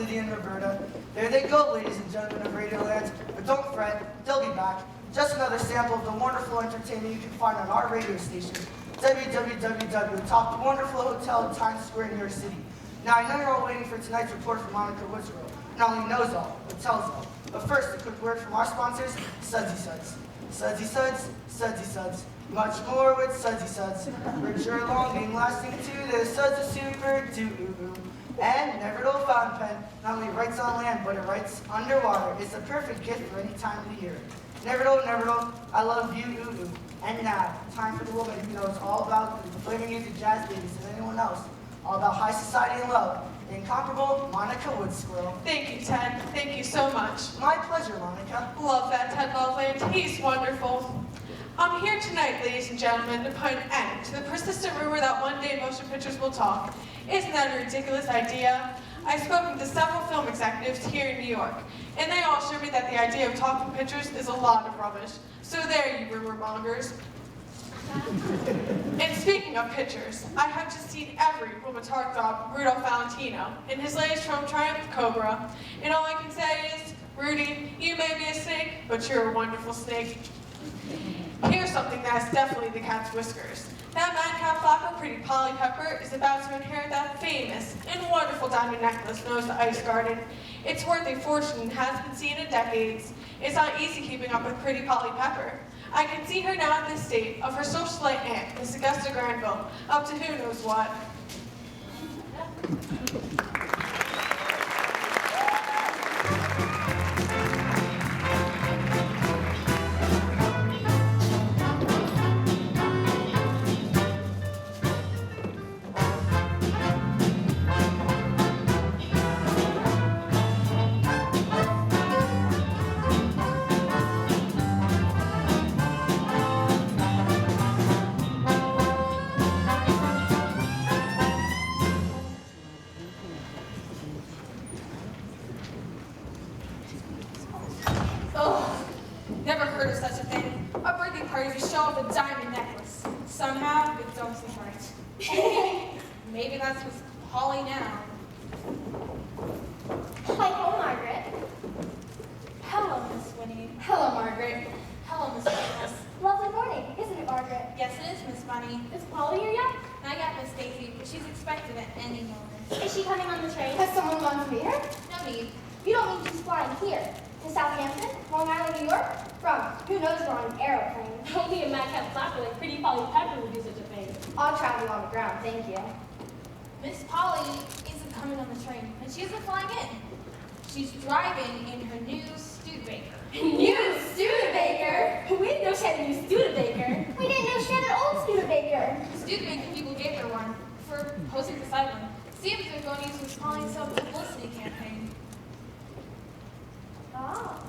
Lydia and Roberta. There they go, ladies and gentlemen of Radioland. But don't fret, they'll be back. Just another sample of the wonderful entertainment you can find on our radio station, www, atop the wonderful hotel in Times Square, New York City. Now, I know you're all waiting for tonight's report from Monica Woodsboro. Not only knows all, but tells all. But first, a quick word from our sponsors, Sudsy Suds. Sudsy Suds, Sudsy Suds. Much more with Sudsy Suds. Richer, longing, lasting to the Suds are super doo. And Neverdo fountain pen not only writes on land, but it writes underwater. It's a perfect gift for any time of the year. Neverdo, I love you, ooh. And now, time for the woman who knows all about the flavor music, jazz babies, and anyone else. All about high society and love. The incomparable Monica Woodsquirrel. Thank you, Ted. Thank you so much. My pleasure, Monica. Love that Ted Loveland. He's wonderful. I'm here tonight, ladies and gentlemen, to put an end to the persistent rumor that one day motion pictures will talk. Isn't that a ridiculous idea? I've spoken to several film executives here in New York, and they all assure me that the idea of talking pictures is a lot of rubbish. So there, you rumor mongers. And speaking of pictures, I have just seen every woman's heartthrob, Rudolph Valentino, in his latest film, Triumph Cobra. And all I can say is, Rudy, you may be a snake, but you're a wonderful snake. Here's something that's definitely the cat's whiskers. That madcap flapper, Pretty Polly Pepper, is about to inherit that famous and wonderful diamond necklace known as the Ice Garden. It's worth a fortune and has been seen in decades. It's not easy keeping up with Pretty Polly Pepper. I can see her now at this state of her socialite aunt, Miss Augusta Granville, up to who knows what. Never heard of such a thing. A birthday party to show off a diamond necklace. Somehow, it don't seem right. Maybe that's what's Polly now. Hello, Margaret. Hello, Miss Winnie. Hello, Margaret. Hello, Miss Nicholas. Lovely morning, isn't it, Margaret? Yes, it is, Miss Bunny. Is Polly here yet? Not yet, Miss Daisy, but she's expected at any moment. Is she coming on the train? Has someone gone to meet her? No need. You don't mean she's flying here? To Southampton? Long Island, New York? From who knows where on an aeroplane? Only a madcap flapper like Pretty Polly Pepper would do such a thing. I'll travel on the ground, thank you. Miss Polly isn't coming on the train, and she isn't flying in. She's driving in her new Studebaker. New Studebaker? We didn't know she had a new Studebaker. We didn't know she had an old Studebaker. Studebaker people gave her one for posing beside one. Seems they're going to use this Polly some publicity campaign. Oh.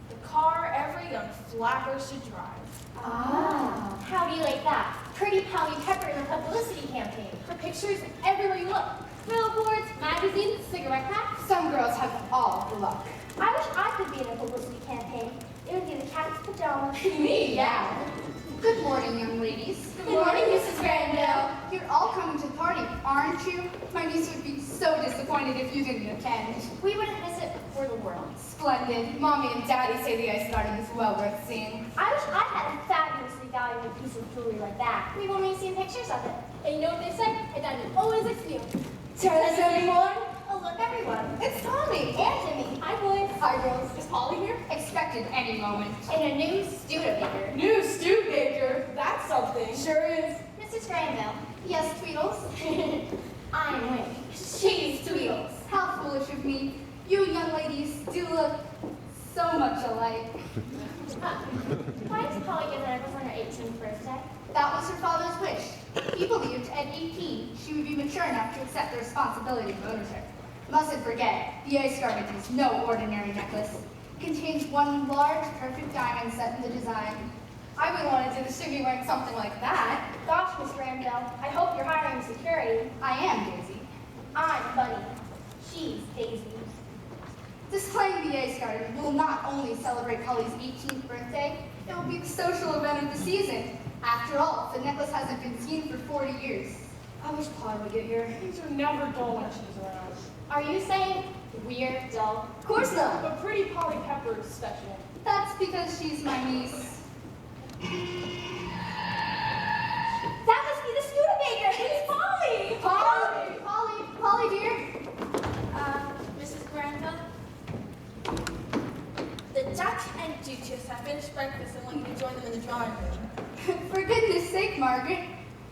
The car every young flapper should drive. Ah. How do you like that? Pretty Polly Pepper in a publicity campaign. Her pictures everywhere you look. Billboards, magazines, cigarette packs. Some girls have all the luck. I wish I could be in a publicity campaign. It would be the cat's pajamas. Me, yeah. Good morning, young ladies. Good morning, Mrs. Granville. You're all coming to the party, aren't you? My niece would be so disappointed if you didn't attend. We wouldn't miss it for the world. Splendid. Mommy and Daddy say the ice garden is well worth seeing. I wish I had a fabulously valuable piece of jewelry like that. We've only seen pictures of it. And you know what they say? A diamond always looks new. Tell us, everyone. Oh, look, everyone. It's Tommy. And Jimmy. Hi, boys. Hi, girls. Is Polly here? Expected any moment. In a new Studebaker. New Studebaker. That's something. Sure is. Mrs. Granville. Yes, Tweedles. I'm Winnie. She's Tweedles. How foolish of me. You young ladies do look so much alike. Why does Polly get a necklace on her 18th birthday? That was her father's wish. He believed at 18 she would be mature enough to accept the responsibility of ownership. Mustn't forget, the ice garden is no ordinary necklace. It contains one large, perfect diamond set in the design. I wouldn't want to do the shimmy wearing something like that. Gosh, Miss Granville, I hope you're hiring security. I am, Daisy. I'm Bunny. She's Daisy. Displaying the ice garden will not only celebrate Polly's 18th birthday, it will be the social event of the season. After all, the necklace hasn't been seen for 40 years. I wish Polly would get here. Things are never dull when she's around. Are you saying we're dull? Of course not. But pretty Polly Pepper is special. That's because she's my niece. That must be the Studebaker. It's Polly. Polly, dear. Mrs. Granville? The Duck and Duchess have finished breakfast and want you to join them in the drawing room. For goodness sake, Margaret.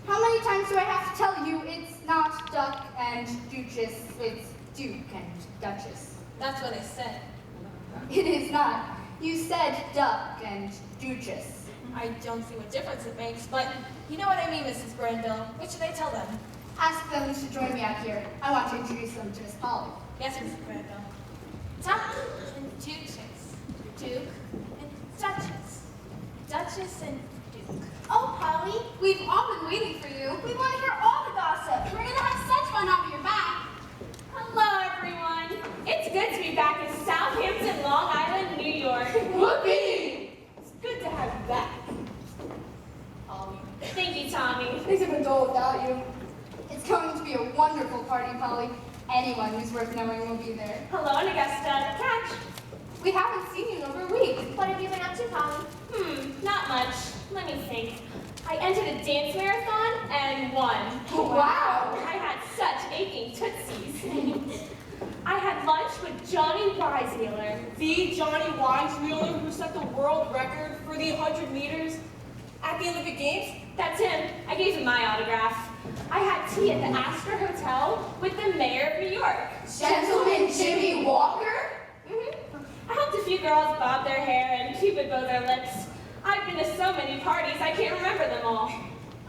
How many times do I have to tell you it's not Duck and Duchess, it's Duke and Duchess? That's what I said. It is not. You said Duck and Duchess. I don't see what difference it makes, but you know what I mean, Mrs. Granville. What should I tell them? Ask them to join me out here. I want to introduce them to Miss Polly. Yes, Mrs. Granville. Duck and Duchess. Duke and Duchess. Duchess and Duke. Oh, Polly, we've all been waiting for you. We want to hear all the gossip. We're going to have such fun off your back. Hello, everyone. It's good to be back in Southampton, Long Island, New York. Whoopee! It's good to have you back. Polly. Thank you, Tommy. Things have been dull without you. It's going to be a wonderful party, Polly. Anyone who's worth knowing will be there. Hello, and Augusta. Catch. We haven't seen you in over a week. What have you been up to, Polly? Not much. Let me think. I entered a dance marathon and won. Wow! I had such aching tootsies. I had lunch with Johnny Weissmuller. The Johnny Weissmuller who set the world record for the 100 meters at the Olympic Games? That's him. I gave him my autograph. I had tea at the Astor Hotel with the mayor of New York. Gentleman Jimmy Walker? I helped a few girls bob their hair and cupid bow their lips. I've been to so many parties, I can't remember them all.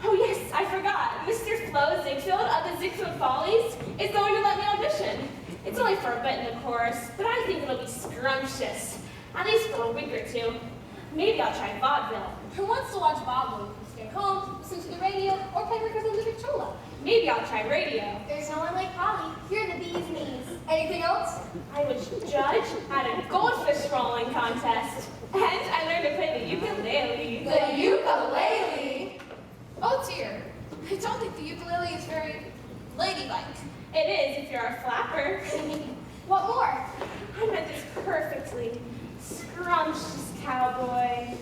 Oh yes, I forgot. Mr. Flo Ziegfeld of the Ziegfeld Follies is going to let me audition. It's only for a bit in the chorus, but I think it'll be scrumptious. At least for a week or two. Maybe I'll try vaudeville. Who wants to watch vaudeville? Stay home, listen to the radio, or play records on the Victrola. Maybe I'll try radio. There's no one like Polly. You're the bee's knees. Anything else? I was judge at a goldfish rolling contest. And I learned to play the ukulele. The ukulele? Oh dear. I don't think the ukulele is very ladylike. It is if you're a flapper. What more? I met this perfectly scrumptious cowboy,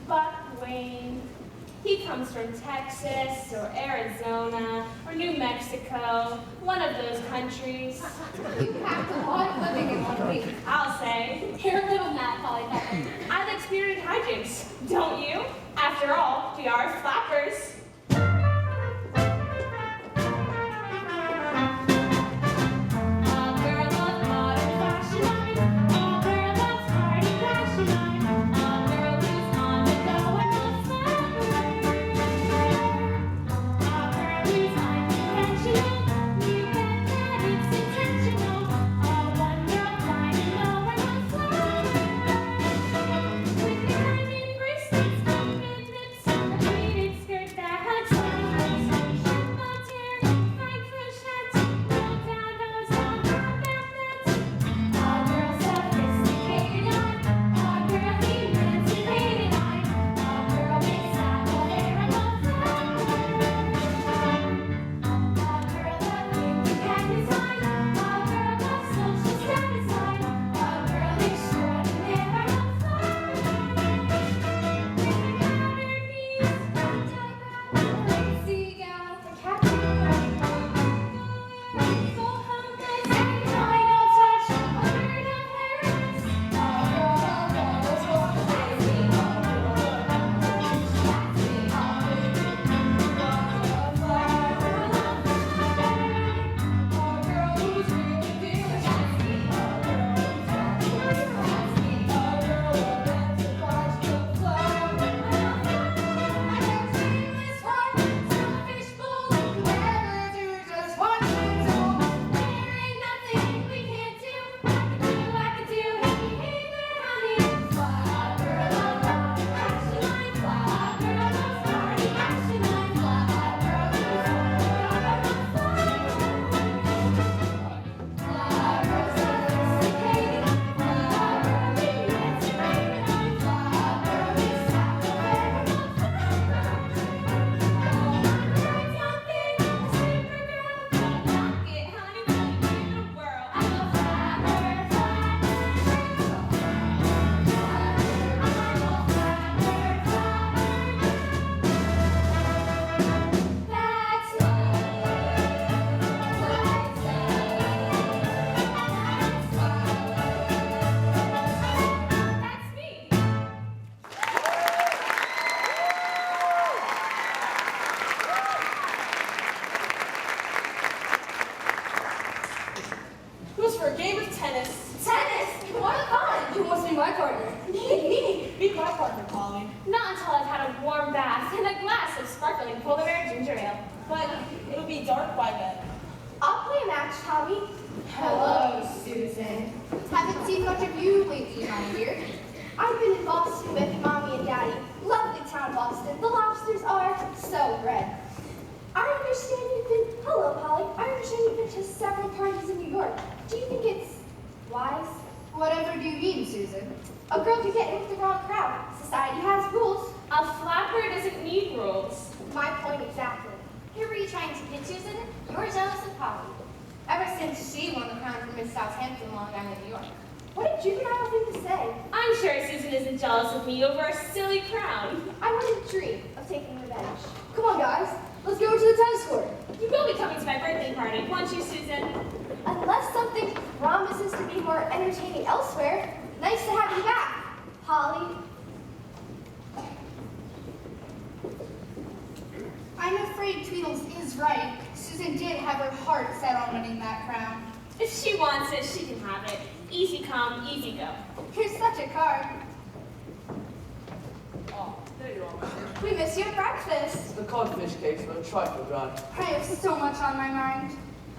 Buck Wayne. He comes from Texas or Arizona or New Mexico, one of those countries. You packed a lot of living in 1 week. I'll say. You're a little mad, Polly Pepper. I like spirited hijinks, don't you? After all, we are flappers. been in Boston with Mommy and Daddy. Lovely town, Boston. The lobsters are so red. I understand you've been, hello, Polly. I understand you've been to several parties in New York. Do you think it's wise? Whatever do you mean, Susan? A girl could get in with the wrong crowd. Society has rules. A flapper doesn't need rules. My point exactly. Who were you trying to get, Susan? You're jealous of Polly. Ever since she won the crown for Miss Southampton, Long Island, New York. What a juvenile thing to say. I'm sure Susan isn't jealous of me over a silly crown. I wouldn't dream of taking revenge. Come on, guys. Let's go to the tennis court. You will be coming to my birthday party, won't you, Susan? Unless something promises to be more entertaining elsewhere, nice to have you back, Polly. I'm afraid Tweedles is right. Susan did have her heart set on winning that crown. If she wants it, she can have it. Easy come, easy go. You're such a card. Oh, there you are, my dear. We missed you at breakfast. The codfish cakes were a trifle dry. I have so much on my mind.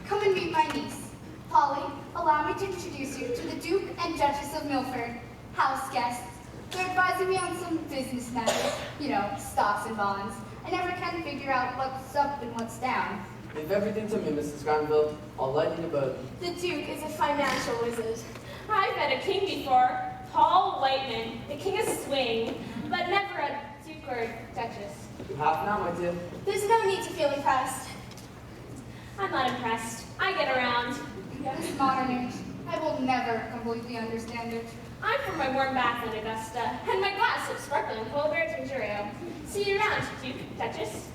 Come and meet my niece. Polly, allow me to introduce you to the Duke and Duchess of Milford, house guests. They're advising me on some business matters, you know, stocks and bonds. I never can figure out what's up and what's down. Leave everything to me, Mrs. Granville. I'll lighten your burden. The Duke is a financial wizard. I've met a king before, Paul Whiteman, the king of swing, but never a duke or duchess. You have now, my dear. There's no need to feel impressed. I'm not impressed. I get around. This modern age, I will never completely understand it. I'm from my warm bath in Augusta, and my glass of sparkling polar bear Tangerio. See you around, Duke, Duchess.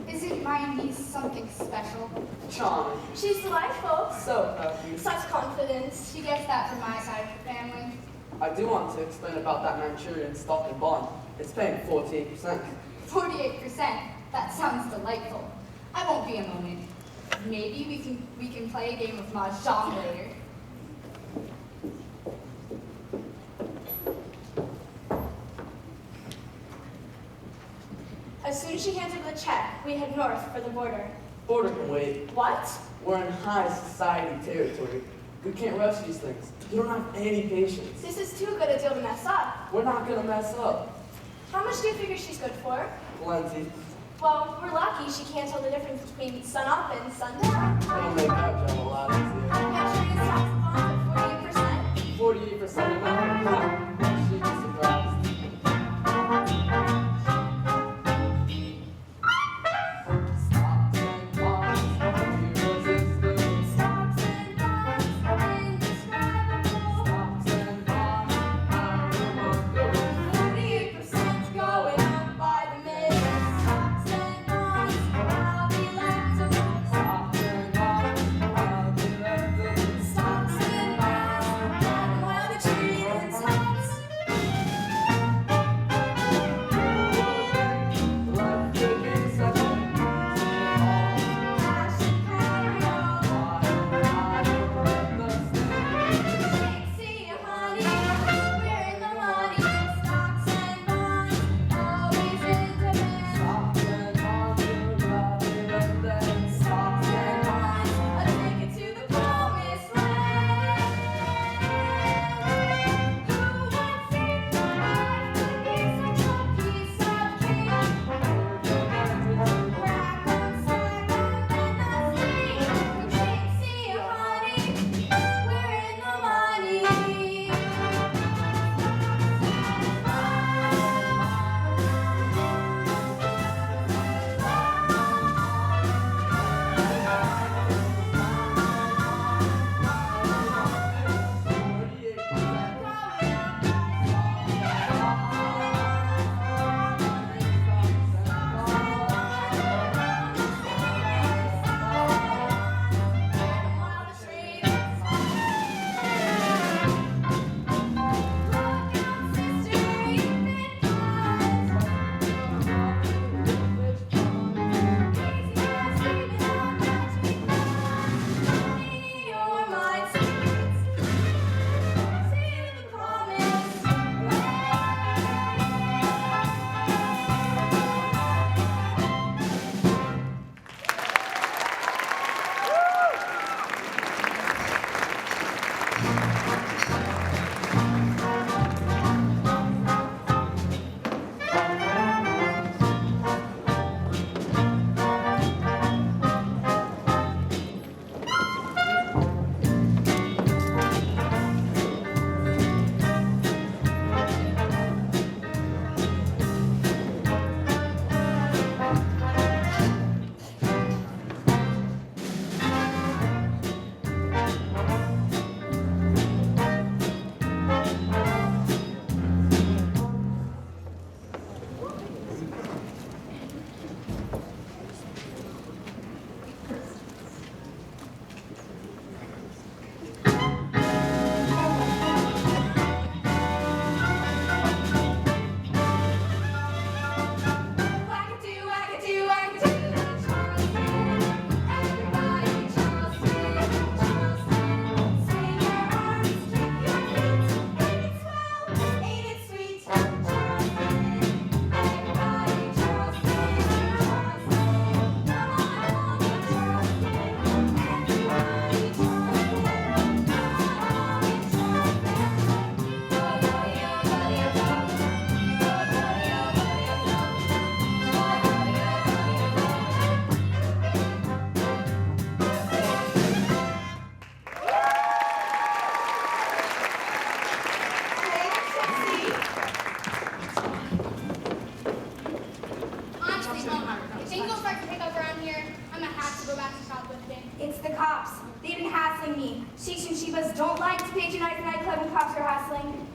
Isn't my niece something special? Charming. She's delightful. So happy. Such confidence. She gets that from my side of the family. I do want to explain about that Manchurian stock and bond. It's paying 48%. 48%. That sounds delightful. I won't be a moment. Maybe we can play a game of mahjong later. As soon as she hands over the check, we head north for the border. Border can wait. What? We're in high society territory. We can't rush these things. You don't have any patience. This is too good a deal to mess up. We're not gonna mess up. How much do you figure she's good for? Plenty. Well, we're lucky she can't tell the difference between sun up and sundown. It'll make our job a lot easier. Manchurian's tax bond at 48%. 48% enough. She'd be surprised. Stocks and bonds, you resist them. Stocks and bonds, indescribable. Stocks and bonds, how remarkable. 48% going up by the minute. Stocks and bonds, how delectable. Stocks and bonds, how delectable. Stocks and bonds, and while the tree and stops. dogs are hassling.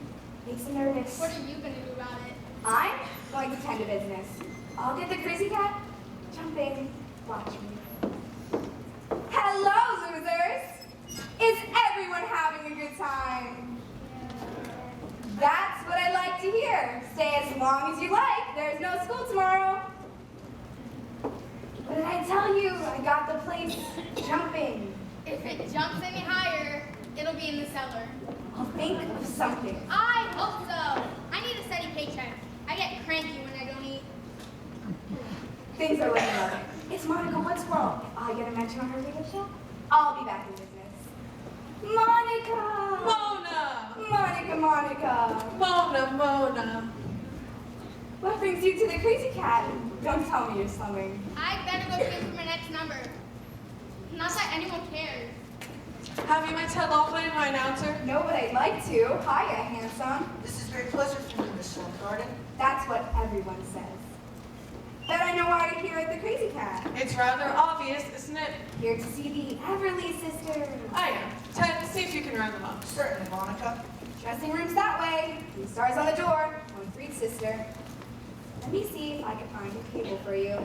Makes him nervous. What are you gonna do about it? I'm going to tend to business. I'll get the crazy cat jumping. Watch me. Hello, losers! Is everyone having a good time? That's what I like to hear. Stay as long as you like. There's no school tomorrow. What did I tell you? I got the place jumping. If it jumps any higher, it'll be in the cellar. I'll think of something. I hope so. I need a steady paycheck. I get cranky when I don't eat. Things are looking up. It's Monica Wood Squirrel. If I get a mention on her radio show, I'll be back in business. Monica! Mona! Monica! Mona! What brings you to the Crazy Cat? Don't tell me you're slumming. I better go pay for my next number. Not that anyone cares. Have you met Ted Laughlin, my announcer? No, but I'd like to. Hiya, handsome. This is a great pleasure for me, Miss Garden. That's what everyone says. Bet I know why you're here at the Crazy Cat. It's rather obvious, isn't it? Here to see the Everly sisters. I am. Ted, see if you can round them up. Certainly, Monica. Dressing room's that way. 3 stars on the door. 1 for each sister. Let me see if I can find a table for you.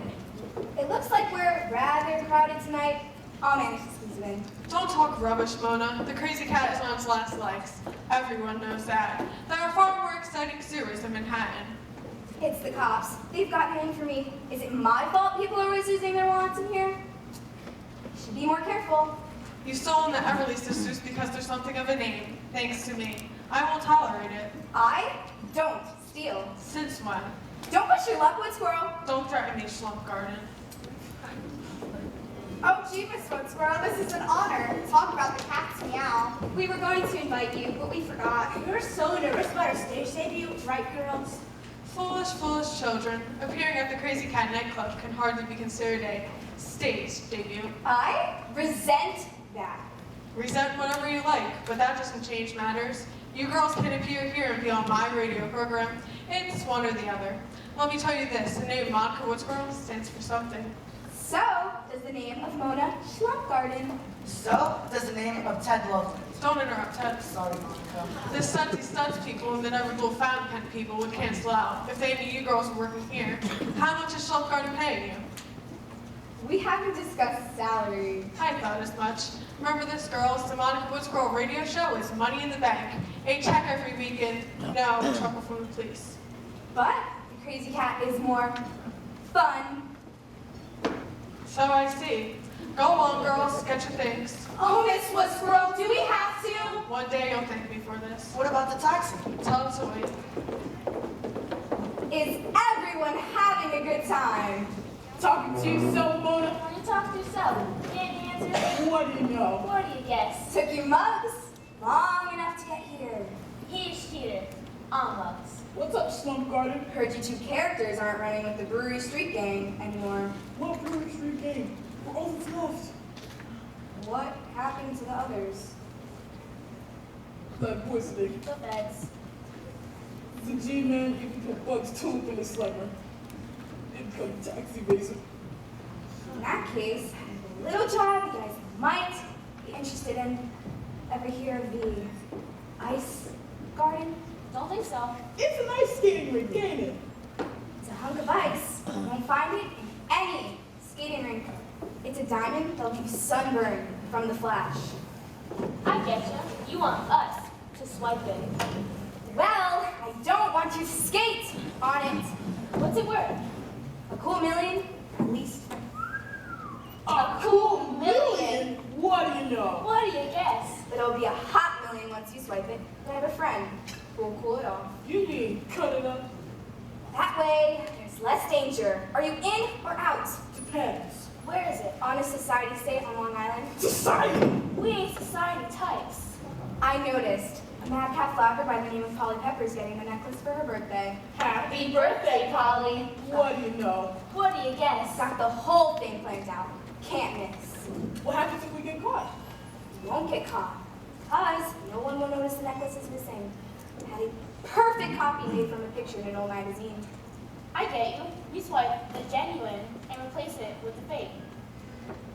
It looks like we're rather crowded tonight. I'll manage to squeeze it in. Don't talk rubbish, Mona. The Crazy Cat is on its last legs. Everyone knows that. There are far more exciting sewers in Manhattan. It's the cops. They've got an in for me. Is it my fault people are always losing their wallets in here? Should be more careful. You've stolen the Everly Sisters because they're something of a name, thanks to me. I won't tolerate it. I don't steal. Since when? Don't push your luck, Wood Squirrel. Don't threaten me, Slump Garden. Oh, gee, Miss Wood Squirrel, this is an honor. Talk about the cat's meow. We were going to invite you, but we forgot. We were so nervous about our stage debut, right, girls? Foolish, foolish children. Appearing at the Crazy Cat nightclub can hardly be considered a stage debut. I resent that. Resent whatever you like, but that doesn't change matters. You girls can appear here and be on my radio program. It's one or the other. Let me tell you this, the name Monica Wood Squirrel stands for something. So does the name of Mona Schlumpgarden. So does the name of Ted Loveland. Don't interrupt, Ted. Sorry, Monica. The stunty stunts people and the never dual fountain pen people would cancel out. If they knew you girls were working here, how much is Slump Garden paying you? We haven't discussed salary. I thought as much. Remember this, girls? The Monica Wood Squirrel radio show is money in the bank. A check every weekend. No trouble from the police. But the Crazy Cat is more fun. So I see. Go on, girls. Get your things. Oh, Miss Wood Squirrel, do we have to? One day you'll thank me for this. What about the taxi? Tell them to wait. Is everyone having a good time? Talking to yourself, Mona? You talk to yourself. Can't answer. What do you know? What do you guess? Took you months long enough to get here. He's cheated. On mugs. What's up, Slump Garden? Heard you 2 characters aren't running with the Brewery Street Gang anymore. What Brewery Street game? We're all that's left. What happened to the others? That boy Snake. The feds. The G-Man, you can put bugs too in the slammer. Income tax evasion. In that case, I have a little job you guys might be interested in. Ever hear of the Ice Garden? Don't think so. It's an ice skating rink, ain't it? It's a hunk of ice. You won't find it in any skating rink. It's a diamond that'll keep sunburn from the flash. I get you. You want us to swipe it. Well, I don't want you to skate on it. What's it worth? A cool million, at least. A cool million? What do you know? What do you guess? But it'll be a hot million once you swipe it. And I have a friend who will cool it off. You mean cut it up? That way, there's less danger. Are you in or out? Depends. Where is it? On a society state on Long Island? Society! We ain't society types. I noticed. A madcap flapper by the name of Polly Pepper's getting a necklace for her birthday. Happy birthday, Polly. What do you know? What do you guess? Got the whole thing planned out. Can't miss. What happens if we get caught? You won't get caught. Because no one will notice the necklace is missing. I had a perfect copy made from a picture in an old magazine. I get you. We swipe the genuine and replace it with the fake.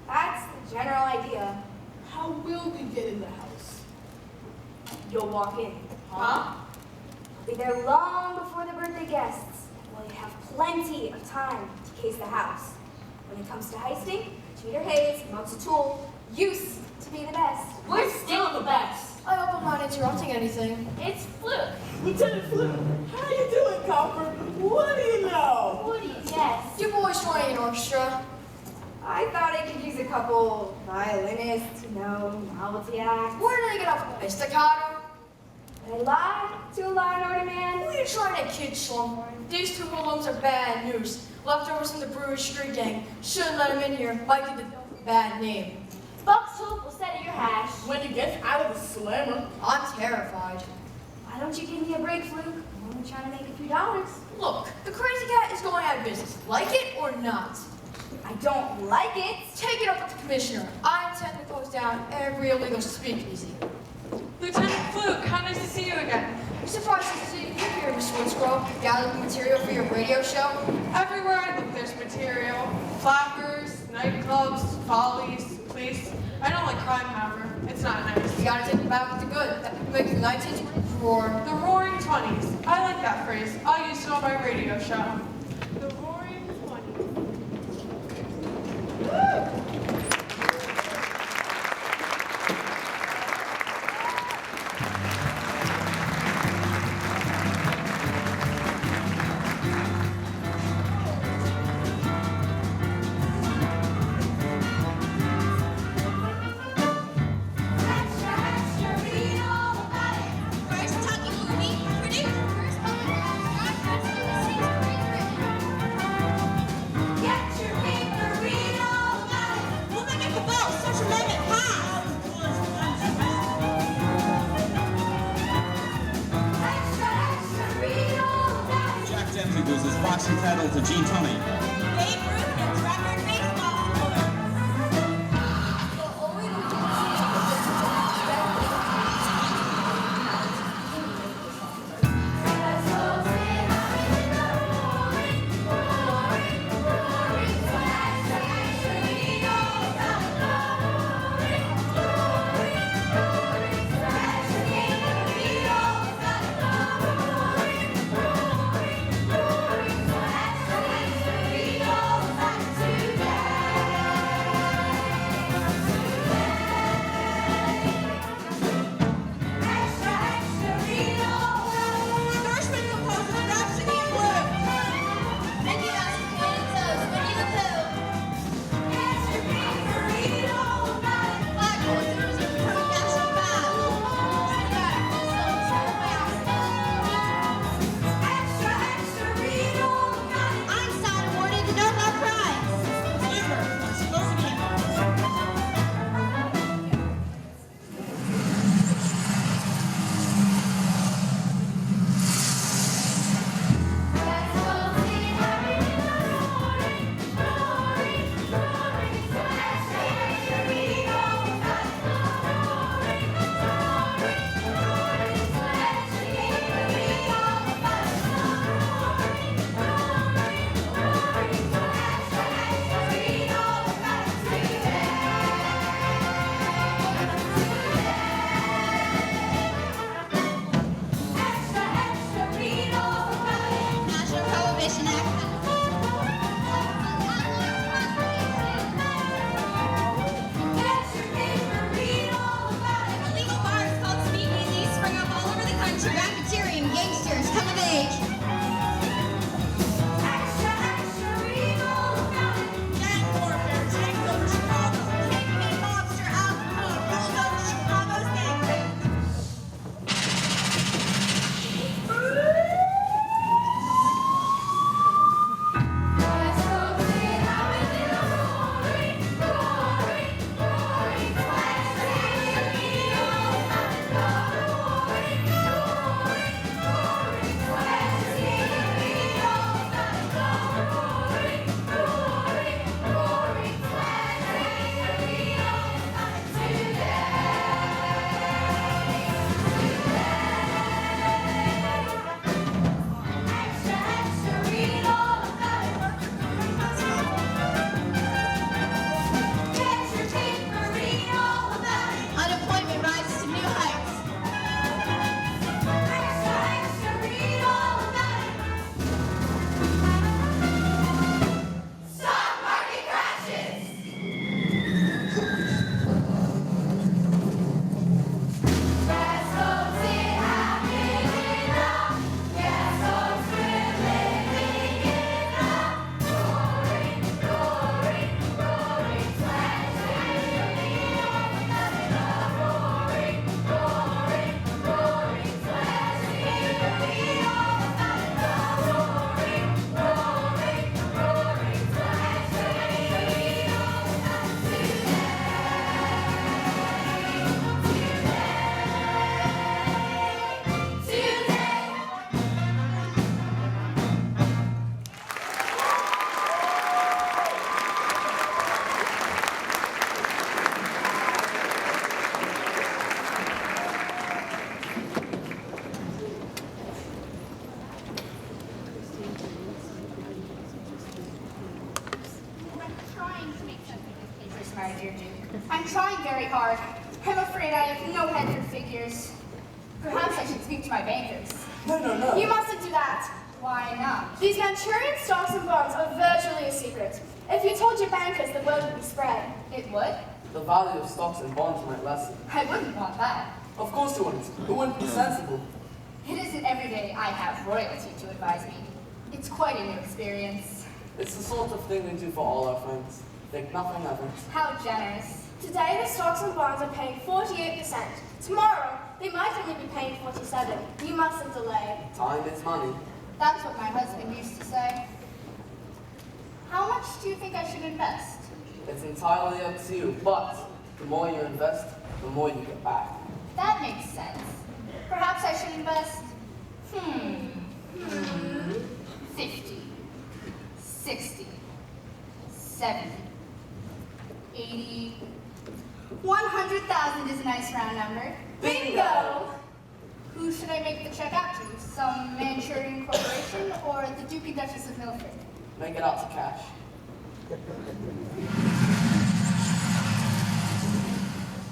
That's the general idea. How will we get in the house? You'll walk in. Huh? I'll be there long before the birthday guests, and while you have plenty of time to case the house. When it comes to heisting, Tweeter Hayes, Muggs O'Toole, used to be the best. We're still the best. I hope I'm not interrupting anything. It's Fluke. Lieutenant Fluke, how you doing, Copper? What do you know? What do you guess? You boys joining an orchestra? I thought I could use a couple violinists, novelty acts. Where did I get up? A staccato? Did I lie to a law and order man? What are you trying to kid, Slumber? These two hoodlums are bad news. Leftovers from the Brewery Street Gang. Shouldn't let them in here. Might get the bad name. Buck's Hoop will set your hash. When he gets out of the slammer. I'm terrified. Why don't you give me a break, Fluke? I'm only trying to make a few dollars. Look, the crazy cat is going out of business. Like it or not? I don't like it. Take it up with the commissioner. I intend to close down every illegal speakeasy. Lieutenant Fluke, how nice to see you again. I'm surprised to see you here, Miss Woodsgrove. Gathering material for your radio show. Everywhere I look, there's material. Flappers, nightclubs, follies, police. I don't like crime, however. It's not nice. You gotta take it back with the good. That people make the 1920s roar. The Roaring 20s. I like that phrase. I'll use it on my radio show. The Roaring 20s. Loses boxing title to Gene Tunney. Babe Ruth hits record baseball. hard. I'm afraid I have no head for figures. Perhaps I should speak to my bankers. No. You mustn't do that. Why not? These Manchurian stocks and bonds are virtually a secret. If you told your bankers, the word would be spread. It would? The value of stocks and bonds might lessen. I wouldn't want that. Of course you wouldn't. It wouldn't be sensible. It isn't every day I have royalty to advise me. It's quite a new experience. It's the sort of thing we do for all our friends. Think nothing of it. How generous. Today, the stocks and bonds are paying 48%. Tomorrow, they might only be paying 47%. You mustn't delay. Time is money. That's what my husband used to say. How much do you think I should invest? It's entirely up to you, but the more you invest, the more you get back. That makes sense. Perhaps I should invest, 50, 60, 70, 80, 100,000 is a nice round number. Bingo! Who should I make the check out to? Some Manchurian corporation or the Duke and Duchess of Milford? Make it out to cash.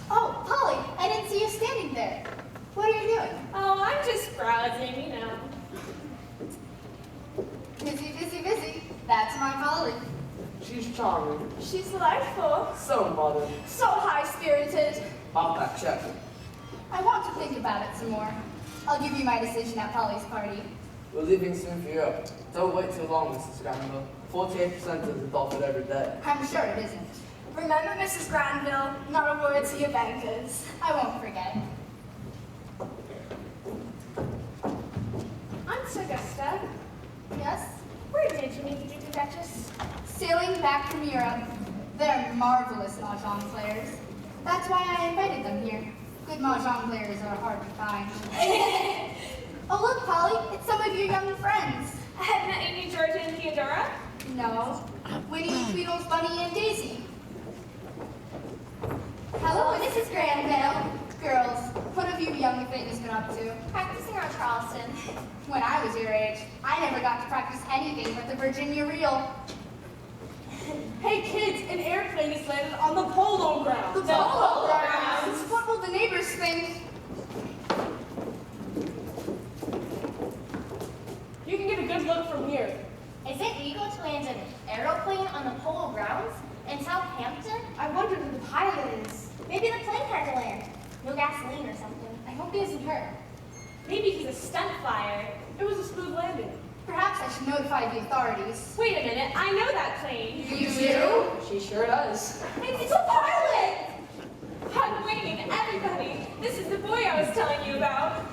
Oh, Polly, I didn't see you standing there. What are you doing? Oh, I'm just browsing, you know. Busy, busy, busy. That's my Polly. She's charming. She's delightful. So modern. So high-spirited. Pop that check. I want to think about it some more. I'll give you my decision at Polly's party. We're leaving soon for Europe. Don't wait too long, Mrs. Granville. 48% is adopted every day. I'm sure it isn't. Remember, Mrs. Granville, not a word to your bankers. I won't forget. Aunt Augusta, Yes? where did you meet the Duke and Duchess? Sailing back from Europe. They're marvelous mahjong players. That's why I invited them here. Good mahjong players are hard to find. Oh, look, Polly, it's some of your young friends. Have met any Georgia and Theodora? No. Winnie, Tweedles, Bunny, and Daisy. Hello, Mrs. Granville. Girls, what have you young things been up to? Practicing on Charleston. When I was your age, I never got to practice anything but the Virginia reel. Hey kids, an airplane has landed on the polo grounds. The polo grounds? What will the neighbors think? You can get a good look from here. Is it legal to land an aeroplane on the polo grounds in Southampton? I wonder who the pilot is. Maybe the plane had to land. No gasoline or something. I hope he isn't hurt. Maybe he's a stunt flyer. It was a smooth landing. Perhaps I should notify the authorities. Wait a minute, I know that plane. You do? She sure does. It's a pilot! Hot Wayne, everybody, this is the boy I was telling you about.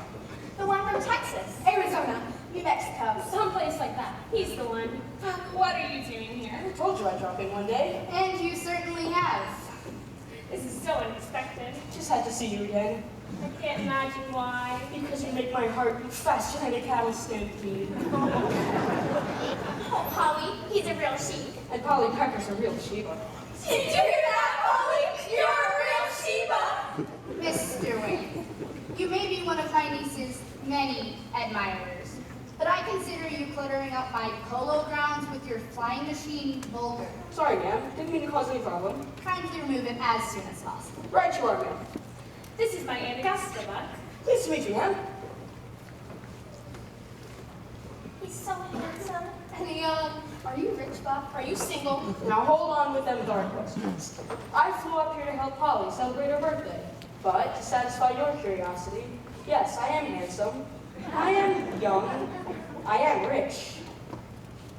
The one from Texas. Arizona, New Mexico. Someplace like that. He's the one. What are you doing here? I told you I'd drop in one day. And you certainly have. This is so unexpected. Just had to see you again. I can't imagine why. Because you make my heart beat faster than a cattle stampede. Oh, Polly, he's a real sheep. And Polly Pepper's a real Sheba. Did you hear that, Polly? You're a real Sheba. Mr. Wayne, you may be one of my niece's many admirers, but I consider you cluttering up my polo grounds with your flying machine vulgar. Sorry, ma'am. Didn't mean to cause any problem. Kindly remove it as soon as possible. Right you are, ma'am. This is my Aunt Augusta, Buck. Pleased to meet you, ma'am. He's so handsome. And are you rich, Buck? Are you single? Now hold on with them dark questions. I flew up here to help Polly celebrate her birthday. But to satisfy your curiosity, yes, I am handsome. I am young. I am rich.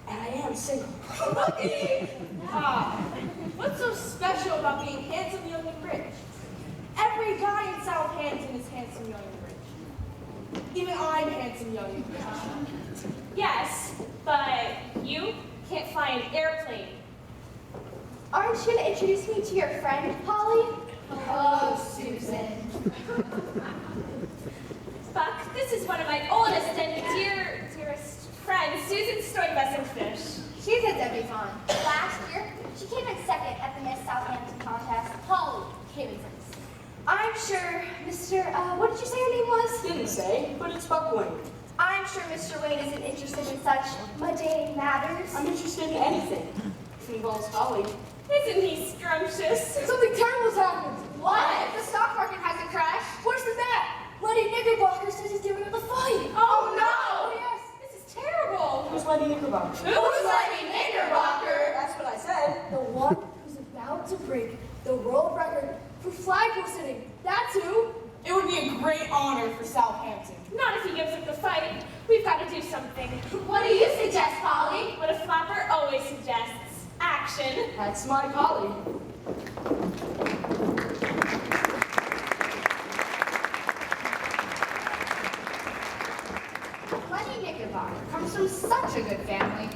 And I am single. Look at you. Ah, what's so special about being handsome, young, and rich? Every guy in Southampton is handsome, young, and rich. Even I'm handsome, young, and rich. Yes, but you can't fly an airplane. Aren't you going to introduce me to your friend, Polly? Hello, Susan. Buck, this is one of my oldest and dearest friends, Susan Stoibus and Fish. She's a debutante. Last year, she came in second at the Miss Southampton contest. Polly came in first. I'm sure Mr. What did you say your name was? Didn't say, but it's Buck Wayne. I'm sure Mr. Wayne isn't interested in such mundane matters. I'm interested in anything. If it involves Polly. Isn't he scrumptious? Something terrible's happened. What? The stock market hasn't crashed. Worse than that, Lenny Knickerbocker says he's giving up the fight. Oh no! Oh, yes. This is terrible. Who's Lenny Knickerbocker? Who's Lenny Knickerbocker? That's what I said. The one who's about to break the world record for flagpole sitting. That's who. It would be a great honor for Southampton. Not if he gives up the fight. We've got to do something. What do you suggest, Polly? What a flapper always suggests. Action. That's my Polly. Lenny Knickerbocker comes from such a good family.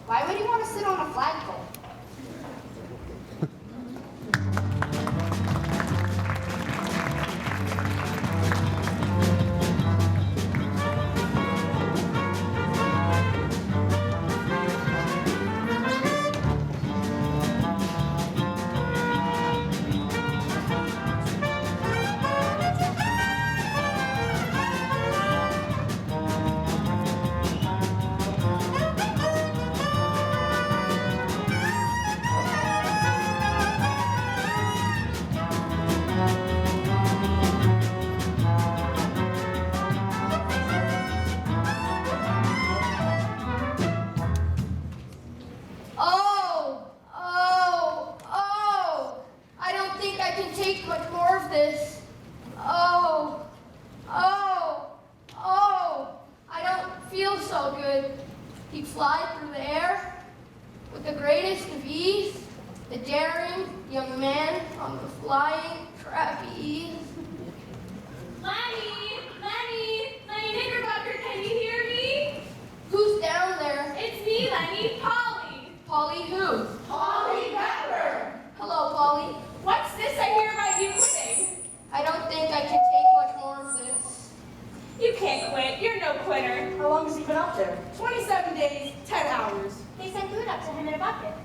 Why would he want to sit on a flagpole?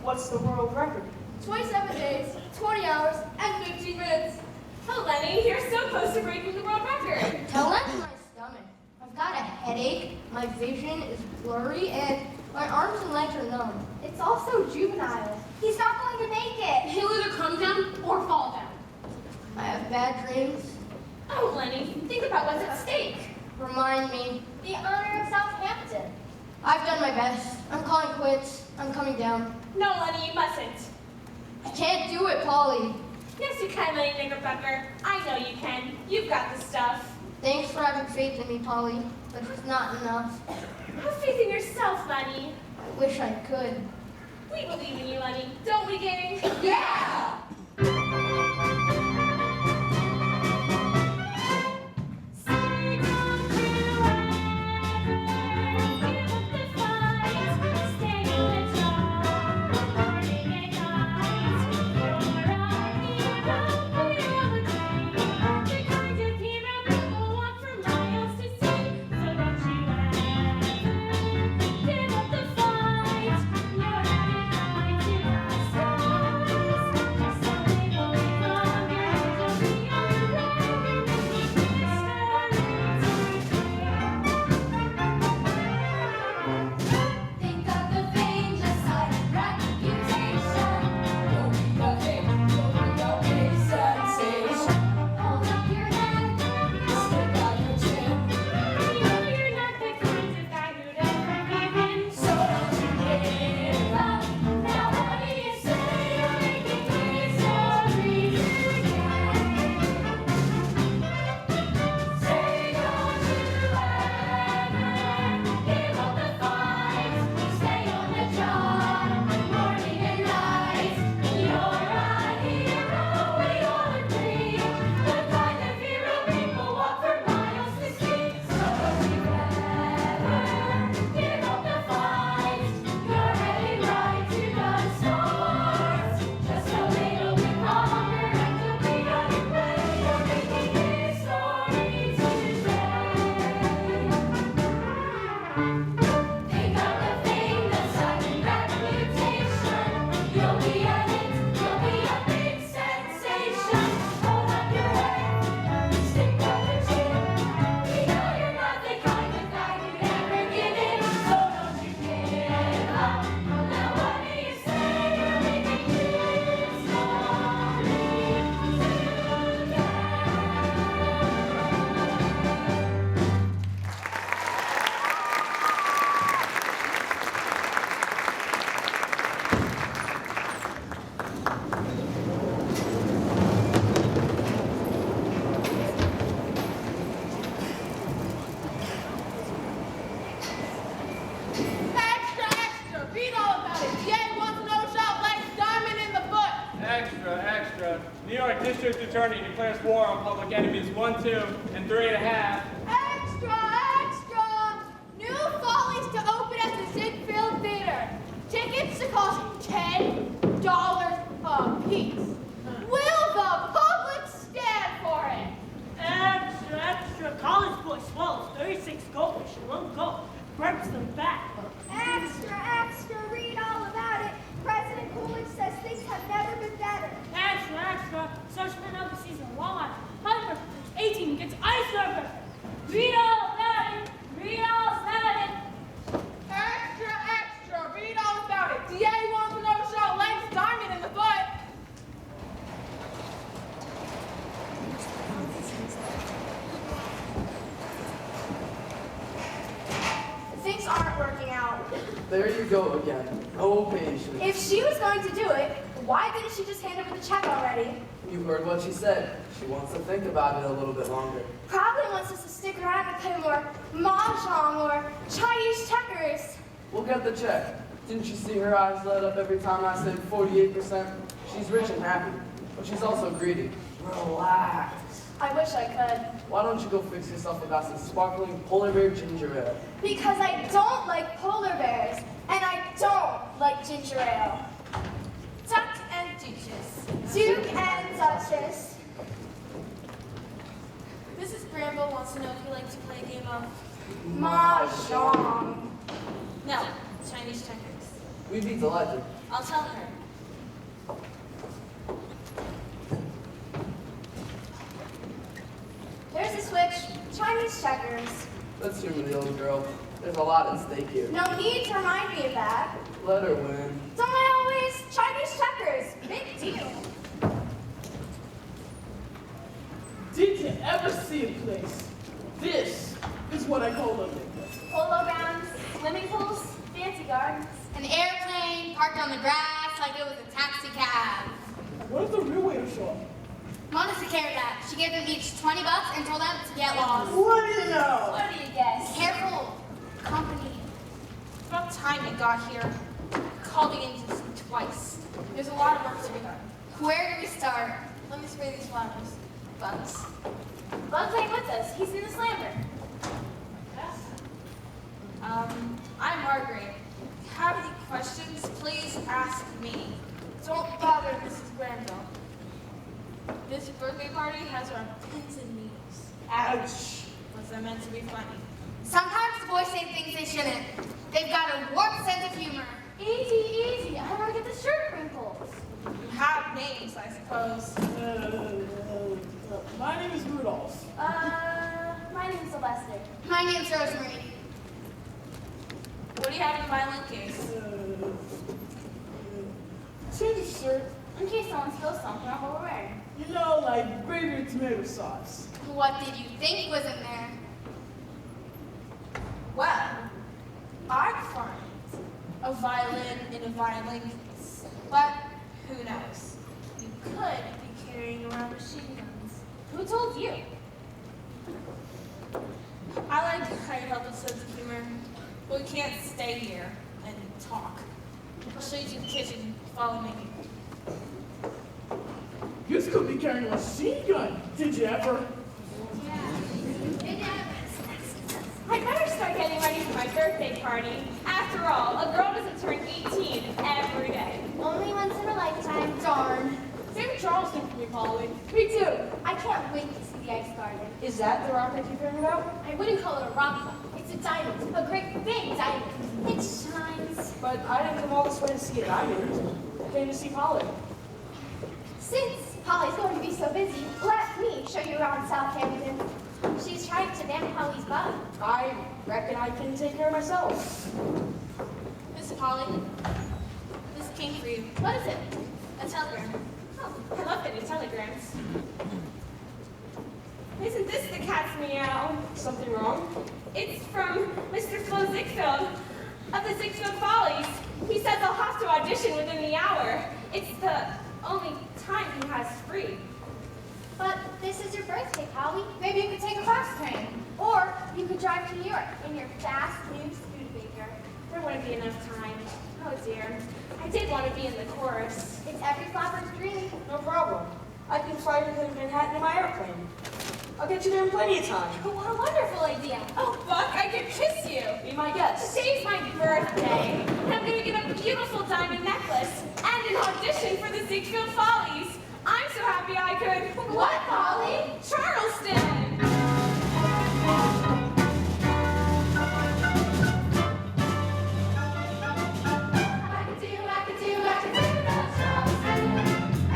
What's the world record? 27 days, 20 hours, and 15 minutes. Oh, Lenny, you're so close to breaking the world record. Tell that to my stomach. I've got a headache, my vision is blurry, and my arms and legs are numb. It's also juvenile. He's not going to make it. He'll either come down or fall down. I have bad dreams. Oh, Lenny, think about what's at stake. Remind me. The honor of Southampton. I've done my best. I'm calling quits. I'm coming down. No, Lenny, you mustn't. I can't do it, Polly. Yes, you can, Lenny Knickerbocker. I know you can. You've got the stuff. Thanks for having faith in me, Polly, but it's not enough. Have faith in yourself, Lenny. I wish I could. We believe in you, Lenny. Don't we, gang? Yeah! Just so people live on your Read all about it. DA wants to know shot like diamond in the foot. Extra, extra. New York District Attorney declares war on public enemies 1, 2, and 3.5. Extra, extra. New Follies to open at the Ziegfeld Theater. Tickets to cost $10 a piece. Will the public stand for it? Extra, extra. College boy swallows 36 goldfish in one go. Breaks them back. Extra, extra, read all about it. President Coolidge says things have never been better. Extra, extra. Freshman of the season. Walmart. Hunter, 18, gets ice surfer. Read all about it. Read all about it. Extra, extra. Read all about it. DA wants to know shot Lang's diamond in the foot. Things aren't working out. There you go again. No patience. If she was going to do it, why didn't she just hand over the check already? You heard what she said. She wants to think about it a little bit longer. Probably wants us to stick around and play more mahjong or Chinese checkers. We'll get the check. Didn't you see her eyes light up every time I said 48%? She's rich and happy, but she's also greedy. Relax. I wish I could. Why don't you go fix yourself a glass of sparkling polar bear ginger ale? Because I don't like polar bears, and I don't like ginger ale. Duck and Duchess. Duke and Duchess. Mrs. Bramble wants to know if you like to play a game of Mahjong. no, Chinese checkers. We'd be delighted. I'll tell her. There's a switch. Chinese checkers. Let's humor the old girl. There's a lot at stake here. No need to remind me of that. Let her win. Don't I always? Chinese checkers. Big deal. Did you ever see a place? This is what I call a necklace. Polo grounds, swimming pools, fancy gardens. An airplane parked on the grass like it was a taxi cab. What if the real waiter show up? Mona took care of that. She gave them each 20 bucks and told them to get lost. What do you know? What do you guess? Careful. Company. About time you got here. Called the agency twice. There's a lot of work to be done. Where do we start? Let me spray these flowers. Bugs. Bugs ain't with us. He's in the slammer. I'm Margaret. If you have any questions, please ask me. Don't bother Mrs. Granville. This birthday party has our pins and needles. Ouch. Was I meant to be funny? Sometimes boys say things they shouldn't. They've got a warped sense of humor. Easy, easy. I don't get the shirt wrinkles. You have names, I suppose. My name is Rudolph. My name's Sylvester. My name's Rosemary. What do you have in the violin case? Change of shirt. In case someone steals something off what we're wearing. You know, like gravy and tomato sauce. What did you think was in there? Well, I'd find a violin in a violin case. But who knows? You could be carrying around machine guns. Who told you? I like how you have a sense of humor, but we can't stay here and talk. I'll show you to the kitchen. Follow me. You could be carrying a machine gun. Did you ever? I better start getting ready for my birthday party. After all, a girl doesn't turn 18 every day. Only once in a lifetime. Darn. Save Charleston for me, Polly. Me too. I can't wait to see the ice garden. Is that the rocket you're hearing about? I wouldn't call it a rocket. It's a diamond. A great big diamond. It shines. But I didn't come all this way to see a diamond. I came to see Polly. Since Polly's going to be so busy, let me show you around Southampton. She's trying to dam Polly's bum. I reckon I can take care of myself. Miss Polly, this came for you. What is it? A telegram. Oh, I love getting telegrams. Isn't this the cat's meow? Something wrong? It's from Mr. Flo Ziegfeld of the Ziegfeld Follies. He says I'll have to audition within the hour. It's the only time he has free. But this is your birthday, Polly. Maybe you could take a fast train. Or you could drive to New York in your fast new Studebaker. There wouldn't be enough time. Oh dear. I did want to be in the chorus. It's every flapper's dream. No problem. I can fly to Manhattan in my airplane. I'll get you there in plenty of time. What a wonderful idea. Oh, Buck, I could kiss you. Be my guest. Today's my birthday, and I'm going to get a beautiful diamond necklace and an audition for the Ziegfeld Follies. I'm so happy I could... What, Polly? Charleston!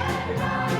Everybody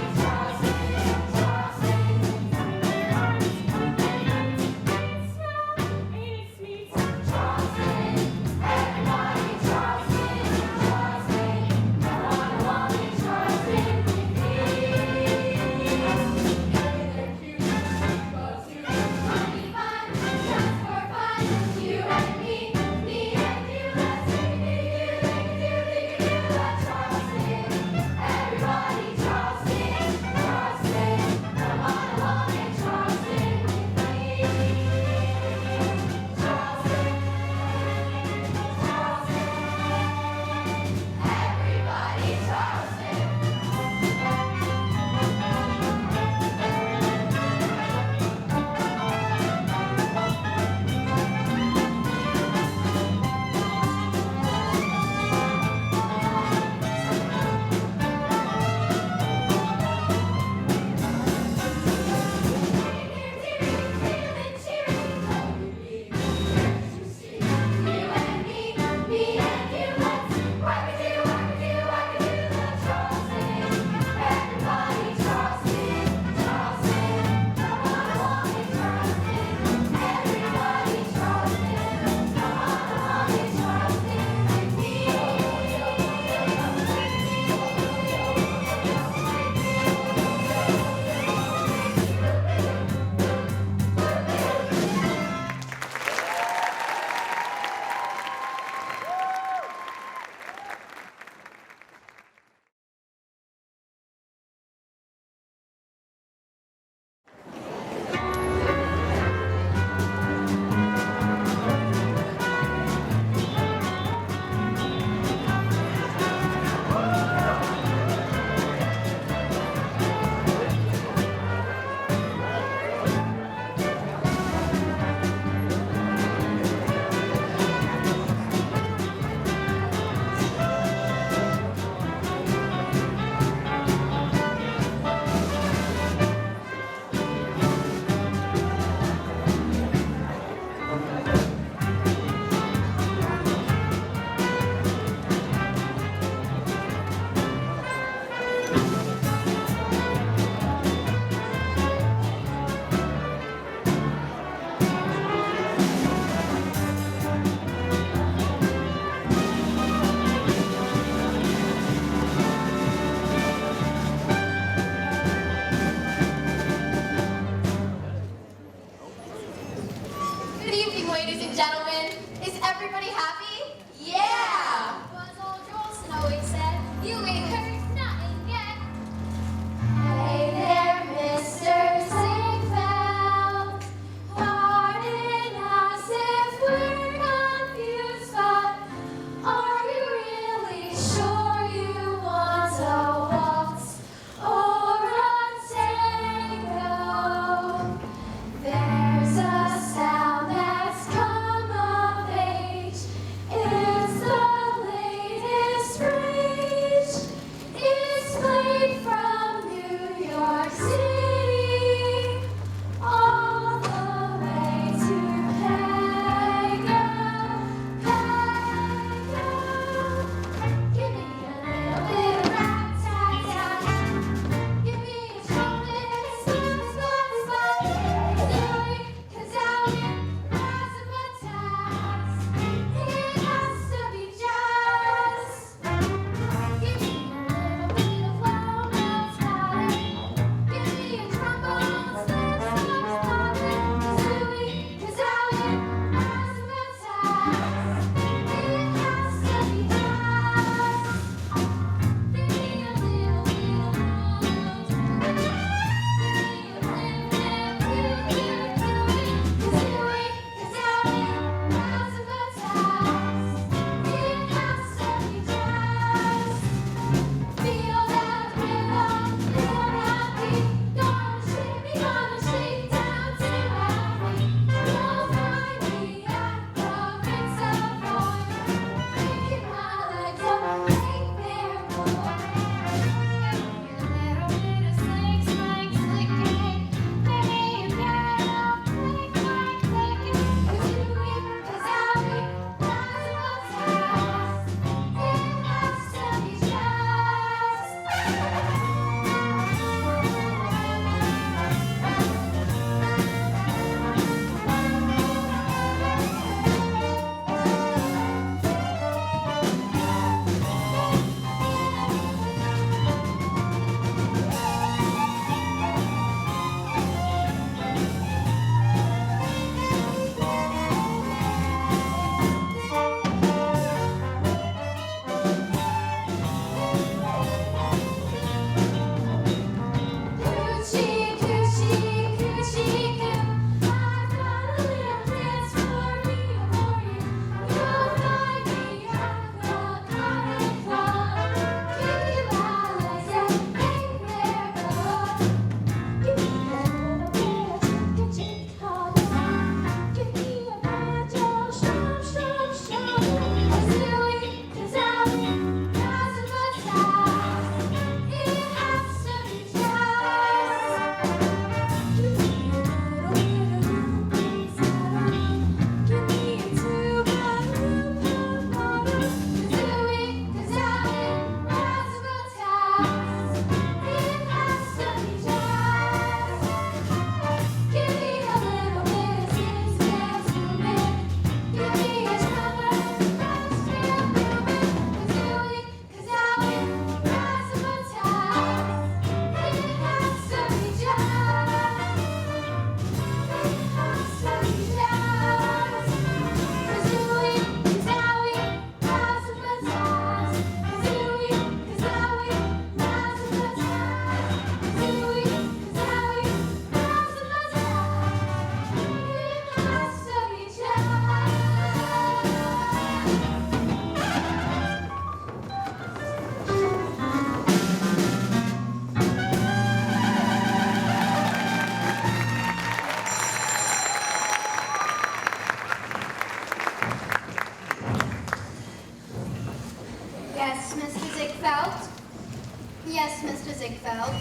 Yes, Mr. Ziegfeld.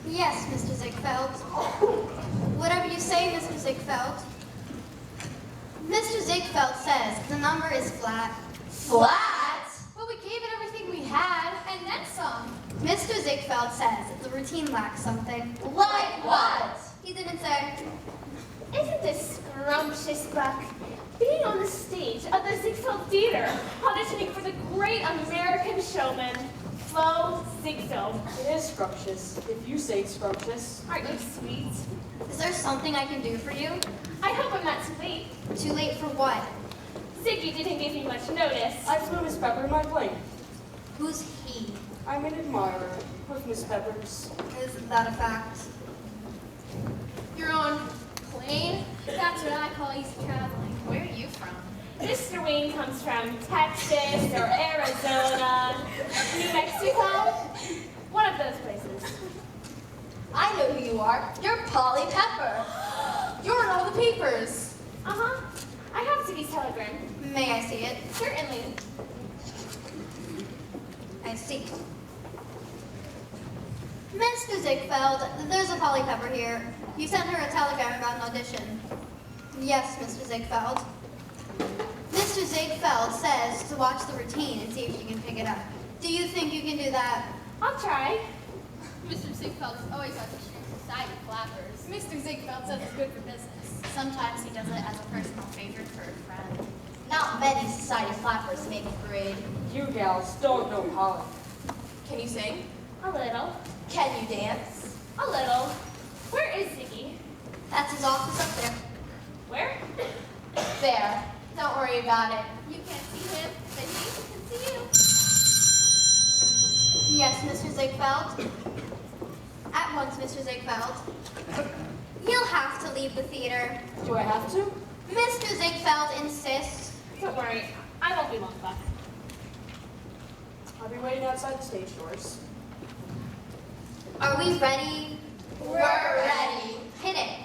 Yes, Mr. Ziegfeld. Whatever you say, Mr. Ziegfeld. Mr. Ziegfeld says the number is flat. Flat? Well, we gave it everything we had, and then some. Mr. Ziegfeld says the routine lacks something. Like what? He didn't say. Isn't this scrumptious, Buck? Being on the stage of the Ziegfeld Theater, auditioning for the great American showman, Flo Ziegfeld. It is scrumptious, if you say it's scrumptious. Aren't you sweet? Is there something I can do for you? I hope I'm not too late. Too late for what? Ziggy didn't give me much notice. I flew Miss Pepper in my plane. Who's he? I'm an admirer of Miss Pepper's. Isn't that a fact? You're on plane? That's what I call easy traveling. Where are you from? Mr. Wayne comes from Texas or Arizona, New Mexico, one of those places. I know who you are. You're Polly Pepper. You're in all the papers. Uh-huh. I have Ziggy's telegram. May I see it? Certainly. I see. Mr. Ziegfeld, there's a Polly Pepper here. You sent her a telegram about an audition. Yes, Mr. Ziegfeld. Mr. Ziegfeld says to watch the routine and see if she can pick it up. Do you think you can do that? I'll try. Mr. Ziegfeld is always auditioning society flappers. Mr. Ziegfeld says it's good for business. Sometimes he does it as a personal favor for a friend. Not many society flappers make a parade. You gals don't know Polly. Can you sing? A little. Can you dance? A little. Where is Ziggy? That's his office up there. Where? There. Don't worry about it. You can't see him, but he can see you. Yes, Mr. Ziegfeld. At once, Mr. Ziegfeld. You'll have to leave the theater. Do I have to? Mr. Ziegfeld insists. Don't worry. I won't be long, Buck. I'll be waiting outside the stage doors. Are we ready? We're ready. Hit it.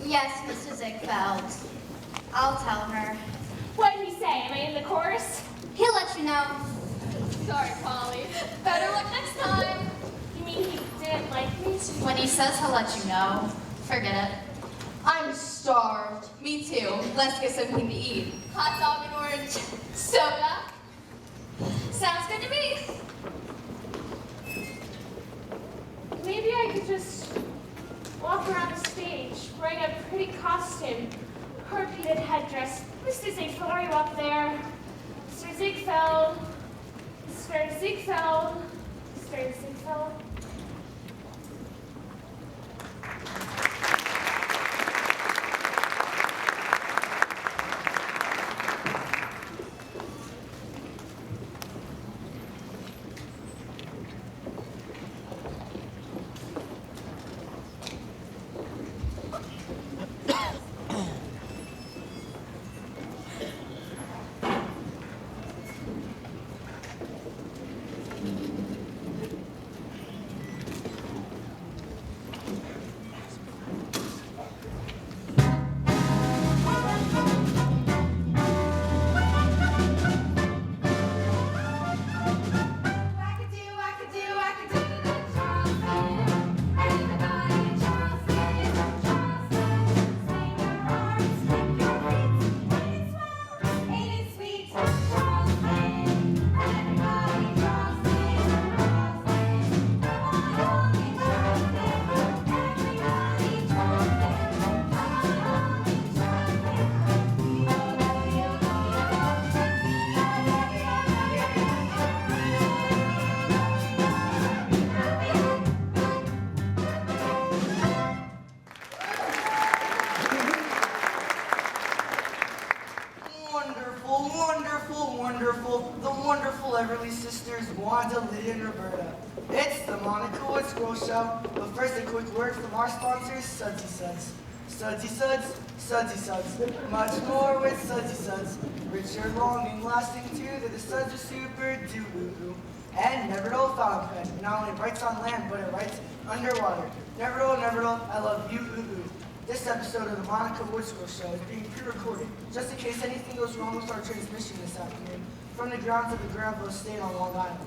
Yes, Mr. Ziegfeld. I'll tell her. What did he say? Am I in the chorus? He'll let you know. Sorry, Polly. Better luck next time. You mean he didn't like me? When he says he'll let you know, forget it. I'm starved. Me too. Let's get something to eat. Hot dog and orange. Soda. Sounds good to me. Maybe I could just walk around the stage wearing a pretty costume, her beaded headdress. Mr. Ziegfeld, are you up there? Mr. Ziegfeld. Mr. Ziegfeld. Mr. Ziegfeld. Wanda, Lydia, and Roberta. It's the Monica Woods Girl Show, but first a quick word from our sponsors, Sudsy Suds. Sudsy Suds, Sudsy Suds, much more with Sudsy Suds. Richer, long, and lasting too, that the suds are super doo-oo. And Neverdull Fountain Pen. It not only writes on land, but it writes underwater. Neverdull, I love you, ooh-oo. This episode of the Monica Woods Girl Show is being pre-recorded, just in case anything goes wrong with our transmission this afternoon, from the grounds of the Granville Estate on Long Island.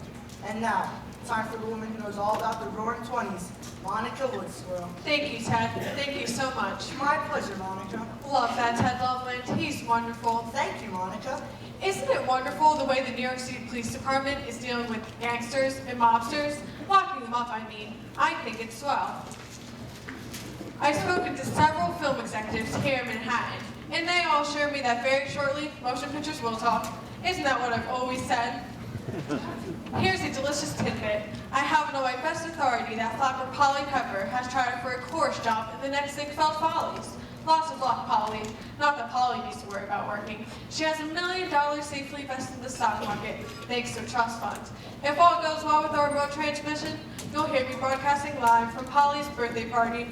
And now, time for the woman who knows all about the roaring 20s, Monica Woods Girl. Thank you, Ted. Thank you so much. My pleasure, Monica. Love that Ted Loveland. He's wonderful. Thank you, Monica. Isn't it wonderful the way the New York City Police Department is dealing with gangsters and mobsters? Locking them up, I mean. I think it's swell. I've spoken to several film executives here in Manhattan, and they all assure me that very shortly, motion pictures will talk. Isn't that what I've always said? Here's a delicious tidbit. I happen to know by best authority that flapper Polly Pepper has tried her for a chorus job in the next Ziegfeld Follies. Lots of luck, Polly. Not that Polly needs to worry about working. She has $1 million safely invested in the stock market, thanks to a trust fund. If all goes well with our remote transmission, you'll hear me broadcasting live from Polly's birthday party.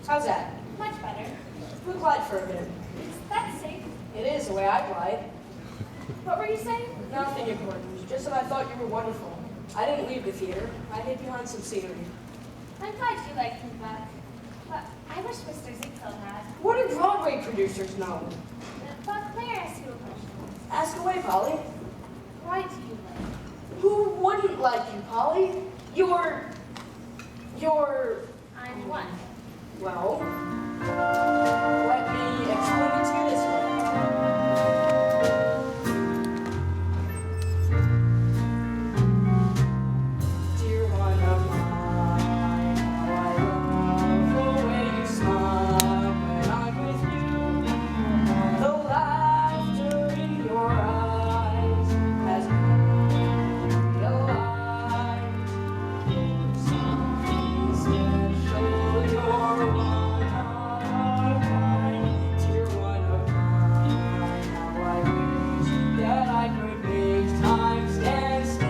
How's that? Much better. We'll glide for a bit. That's safe. It is the way I glide. What were you saying? Nothing important. Just that I thought you were wonderful. I didn't leave the theater. I hid behind some scenery. I'm glad you liked him back. But I wish Mr. Ziegfeld had. What do Broadway producers know? But Claire asked you a question. Ask away, Polly. Why do you like him? Who wouldn't like you, Polly? You're... I'm what? Well, let me explain it to you this way. Dear one of mine, how I love the way you smile when I'm with you. The laughter in your eyes has made me realize something special. You're one of mine, dear one of mine. How I wish that I could make time stand still.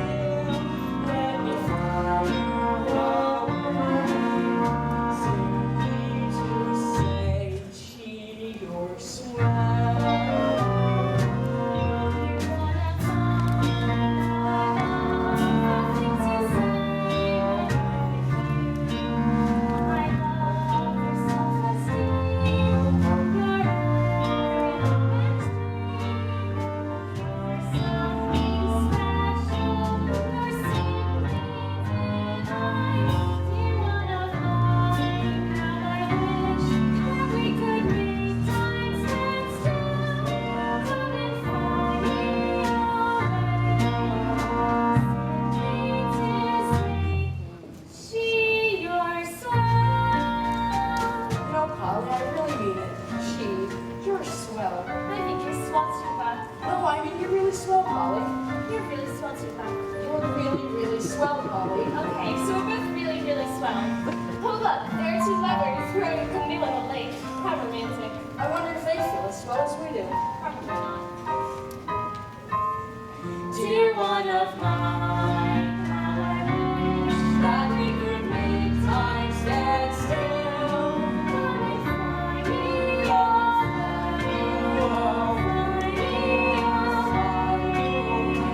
Let me fly you away, simply to say, gee, you're swell. You know, Polly, I really mean it. Gee, you're swell. I think you're swell too, Buck. No, I mean you're really swell, Polly. You're really swell too, Buck. You're really, really swell, Polly. Okay, so we're both really, really swell. Oh, look, there are two lovers rowing a canoe on the lake. How romantic. I wonder if they feel as swell as we do. Probably not. Dear one of mine, how I wish that we could make time stand still. Fly me off, fly me off, fly me off.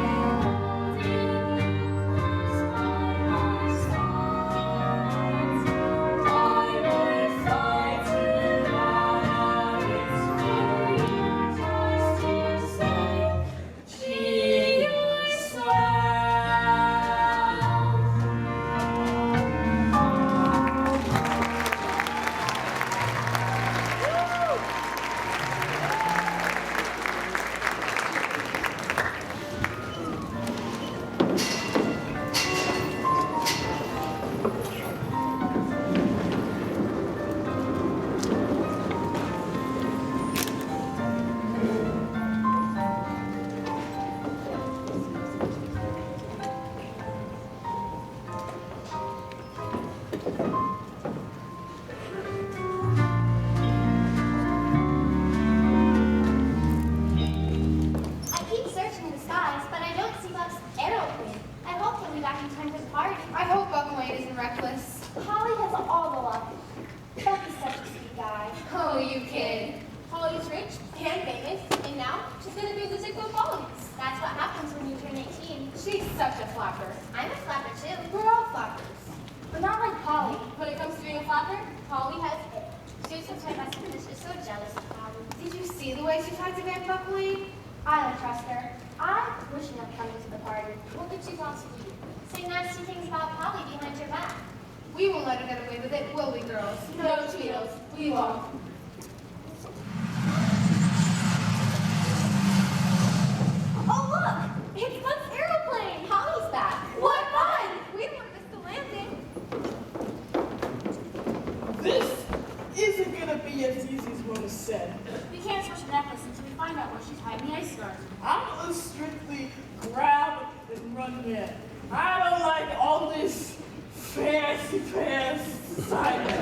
voice who tried to ban Buckwheat? I don't trust her. I wish she not coming to the party. What could she possibly do? Say nasty things about Polly behind her back. We won't let her get away with it, will we, girls? No, Tweedles, we won't. Oh, look! It's Buck's aeroplane! Holly's back! What fun! We don't want to miss the landing. This isn't gonna be as easy as Mona said. We can't touch the necklace until we find out where she's hiding the ice stars. I'm a strictly grab and run man. I don't like all this fancy pants side The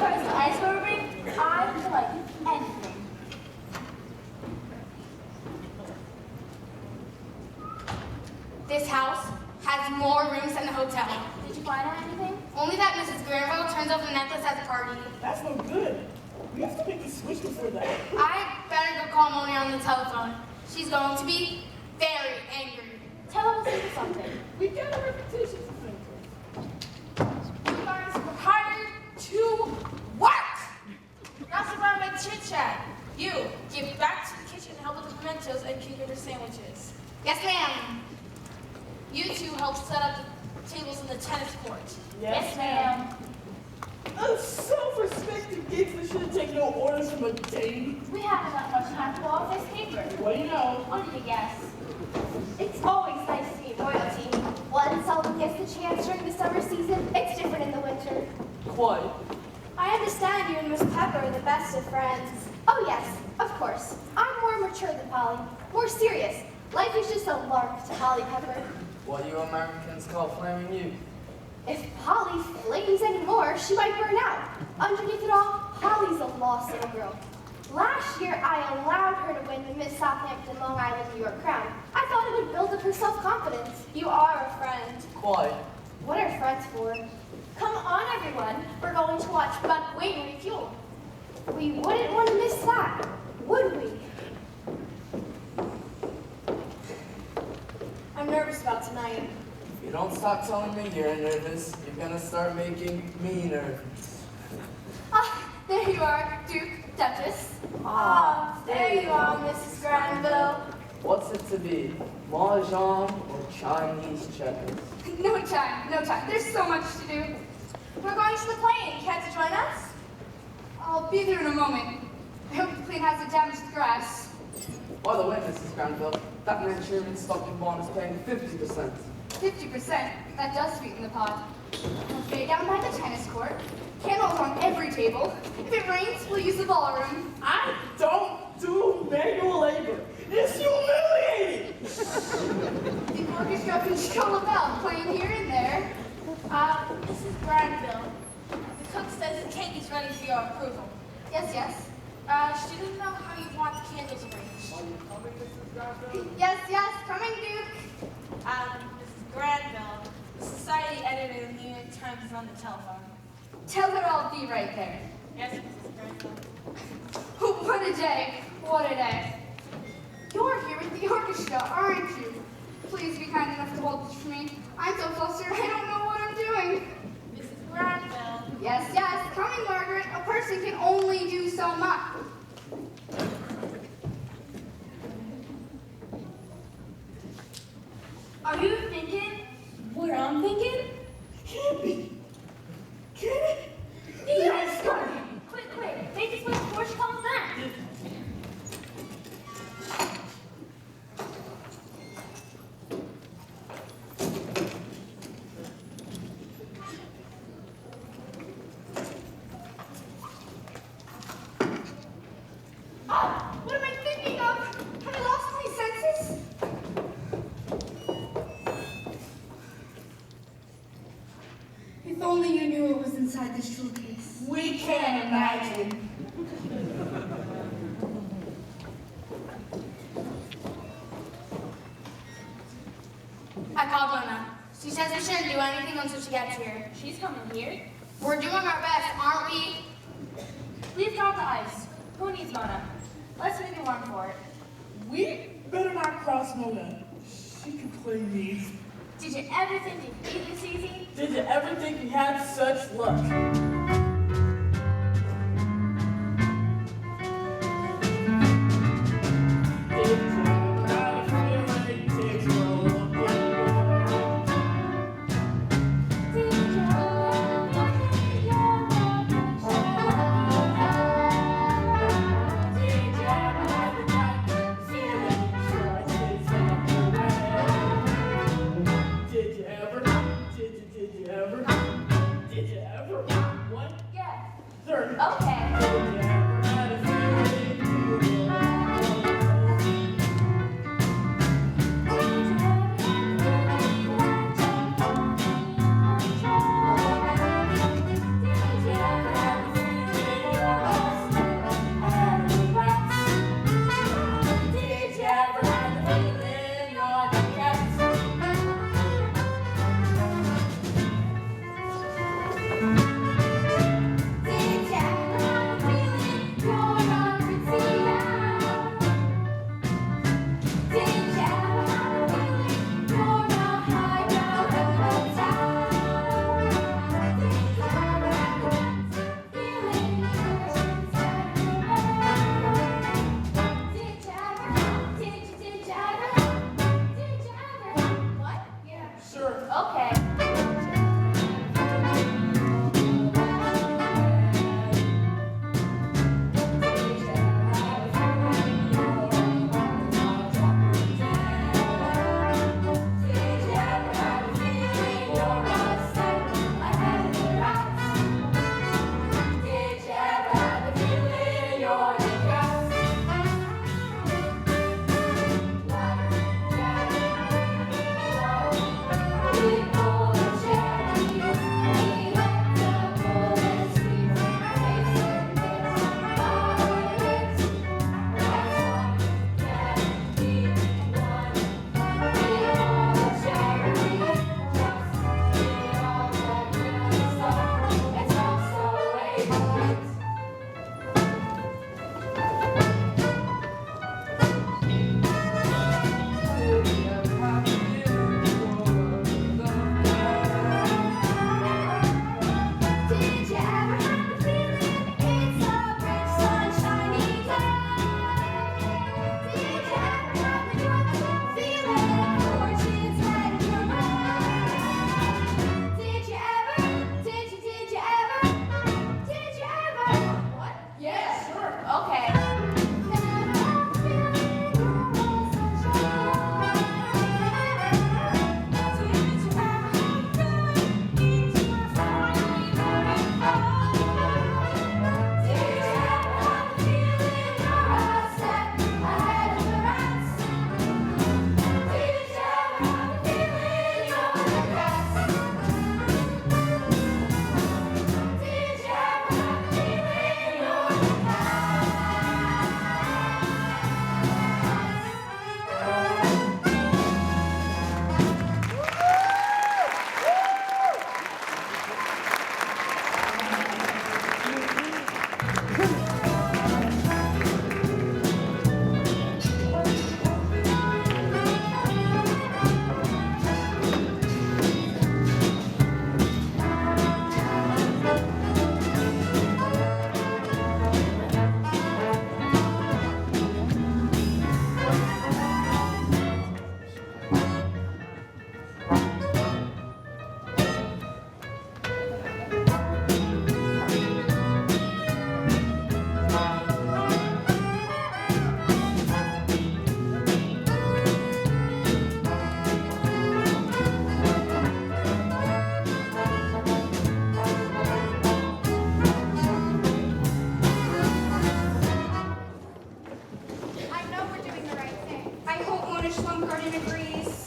first ice roving, I would like anything. This house has more rooms than the hotel. Did you find out anything? Only that Mrs. Granville turns over the necklace at the party. That's no good. We have to make a switch before that. I better go call Moni on the telephone. She's going to be very angry. Tell us to do something. We got a reputation to think You guys were hired to work! Not around my chit-chat. You, get back to the kitchen and help with the pimentos and cucumber sandwiches. Yes, ma'am. You two help set up the tables in the tennis court. Yes, ma'am. A self-respecting gangster shouldn't take no orders from a dame. We haven't got much time to go off this paper. What do you know? What do you guess? It's always nice to meet royalty. One seldom gets the chance during the summer season. It's different in the winter. Quite. I understand you and Miss Pepper are the best of friends. Oh yes, of course. I'm more mature than Polly. More serious. Life is just a lark to Polly Pepper. What you Americans call flaming youth. If Polly flames anymore, she might burn out. Underneath it all, Polly's a lost little girl. Last year, I allowed her to win the Miss Southampton Long Island New York crown. I thought it would build up her self-confidence. You are a friend. Quite. What are friends for? Come on, everyone. We're going to watch Buck Wayne refuel. We wouldn't want to miss that, would we? I'm nervous about tonight. If you don't stop telling me you're nervous, you're gonna start making me nervous. Ah, there you are, Duke, Duchess. Ah, there you are, Mrs. Granville. What's it to be? Mahjong or Chinese checkers? No time, no time. There's so much to do. We're going to the plane. Can't you join us? I'll be there in a moment. I hope the plane hasn't damaged the grass. By the way, Mrs. Granville, that Manchurian stocking bond is paying 50%. 50%? That does sweeten the pot. We'll stay down by the tennis court. Candles on every table. If it rains, we'll use the ballroom. I don't do manual labor. It's humiliating. The orchestra can stroll about, playing here and there. Mrs. Granville, the cook says the cake is ready for your approval. Yes, yes. She doesn't know how you want the candles arranged. Are you coming, Mrs. Granville? Yes, yes, coming, Duke. Mrs. Granville, the society editor of the New York Times is on the telephone. Tell her I'll be right there. Yes, Mrs. Granville. What a day, what a day. You're here with the orchestra, aren't you? Please be kind enough to hold this for me. I'm so flustered, I don't know what I'm doing. Mrs. Granville. Yes, yes, coming, Margaret. A person can only do so much. Are you thinking what I'm thinking? Can't be. Can it? Yes, got it. Quick, quick. Make this way before she comes back. Ah, what am I thinking of? Have I lost my senses? If only you knew what was inside this jewel case. We can't imagine. I called Mona. She says we shouldn't do anything until she gets here. She's coming here. We're doing our best, aren't we? Please count the ice. Who needs Mona? Let's make it warm for it. We better not cross Mona. She can play me. Did you ever think it'd be this easy? Did you ever think we had such luck? Sure. Okay. Sure. Okay.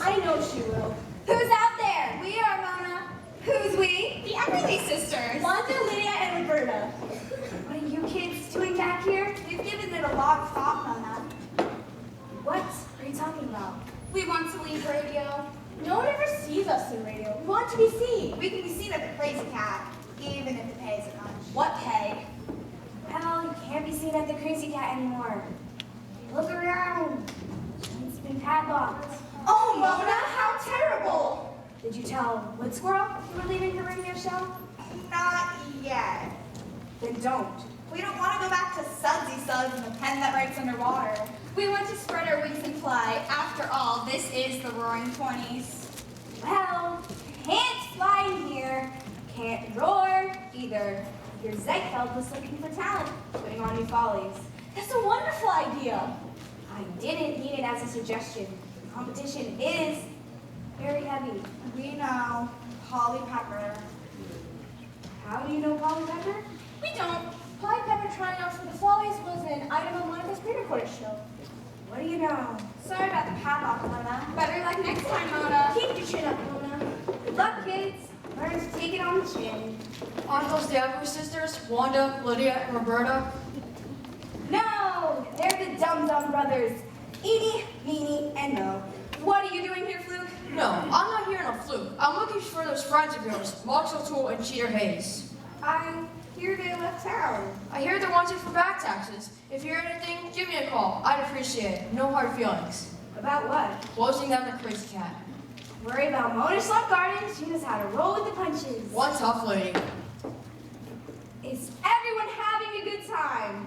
I know she will. Who's out there? We are, Mona. Who's we? The Everly Sisters. Wanda, Lydia, and Roberta. What are you kids doing back here? We've given it a lot of thought, Mona. What are you talking about? We want to leave radio. No one ever sees us in radio. We want to be seen. We can be seen at the Crazy Cat, even if it pays a bunch. What pay? Well, you can't be seen at the Crazy Cat anymore. Look around. It's been padlocked. Oh, Mona, how terrible! Did you tell Wood Squirrel you were leaving the radio show? Not yet. Then don't. We don't want to go back to Sudsy Suds and the pen that writes underwater. We want to spread our wings and fly. After all, this is the Roaring 20s. Well, can't fly in here, can't roar either. Your Ziegfeld was looking for talent, putting on new follies. That's a wonderful idea. I didn't mean it as a suggestion. The competition is very heavy. We know. Polly Pepper. How do you know Polly Pepper? We don't. aren't those the Avery sisters? Wanda, Lydia, and Roberta? No, they're the Dum Dum brothers. Eeny, Meeny, and Mo. What are you doing here, Fluke? No, I'm not here in a fluke. I'm looking for those friends of yours, Mox O'Toole and Cheater Hayes. I hear they left town. I hear they're wanted for back taxes. If you hear anything, give me a call. I'd appreciate it. No hard feelings. About what? Closing down the Crazy Cat. Worry about Mona Slump Gardens. She knows how to roll with the punches. One tough lady. Is everyone having a good time?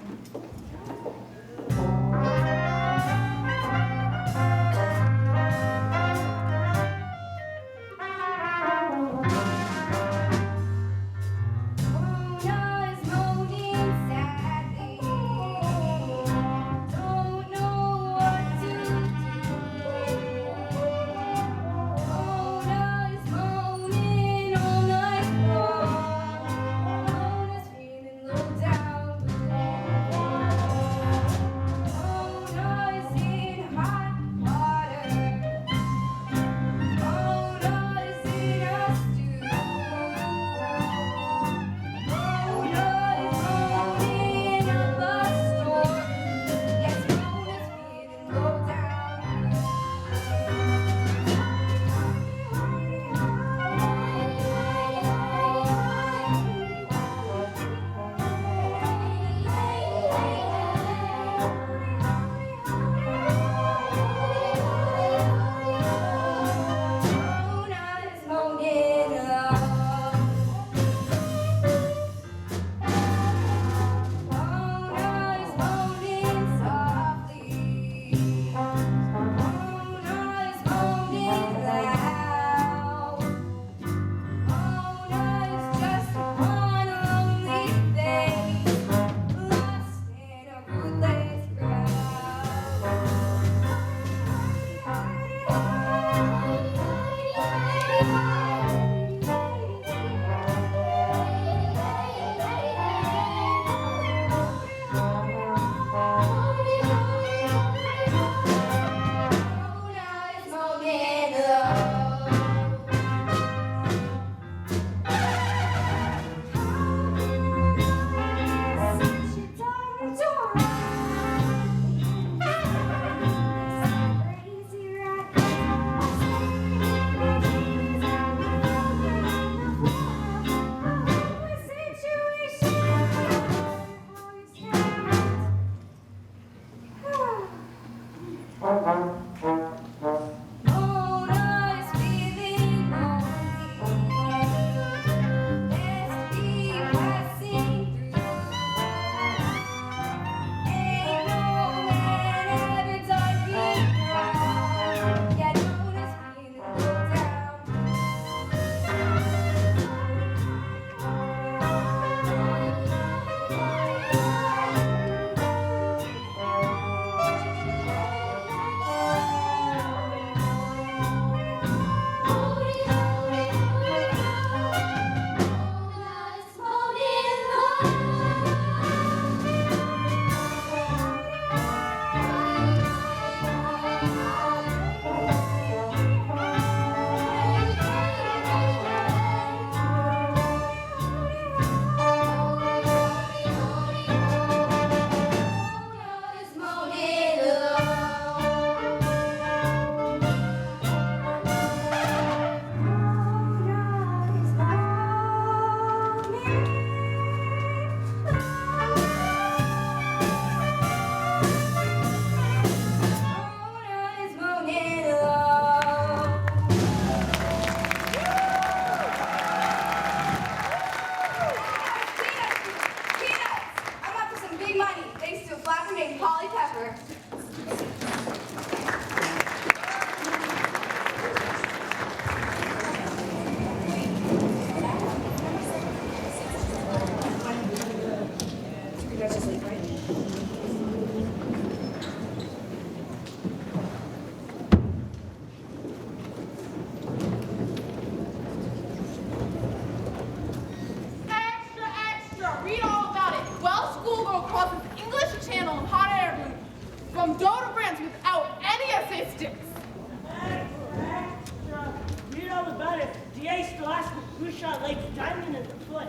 Read all about it. DA still asking who shot Lady Diamond in the foot.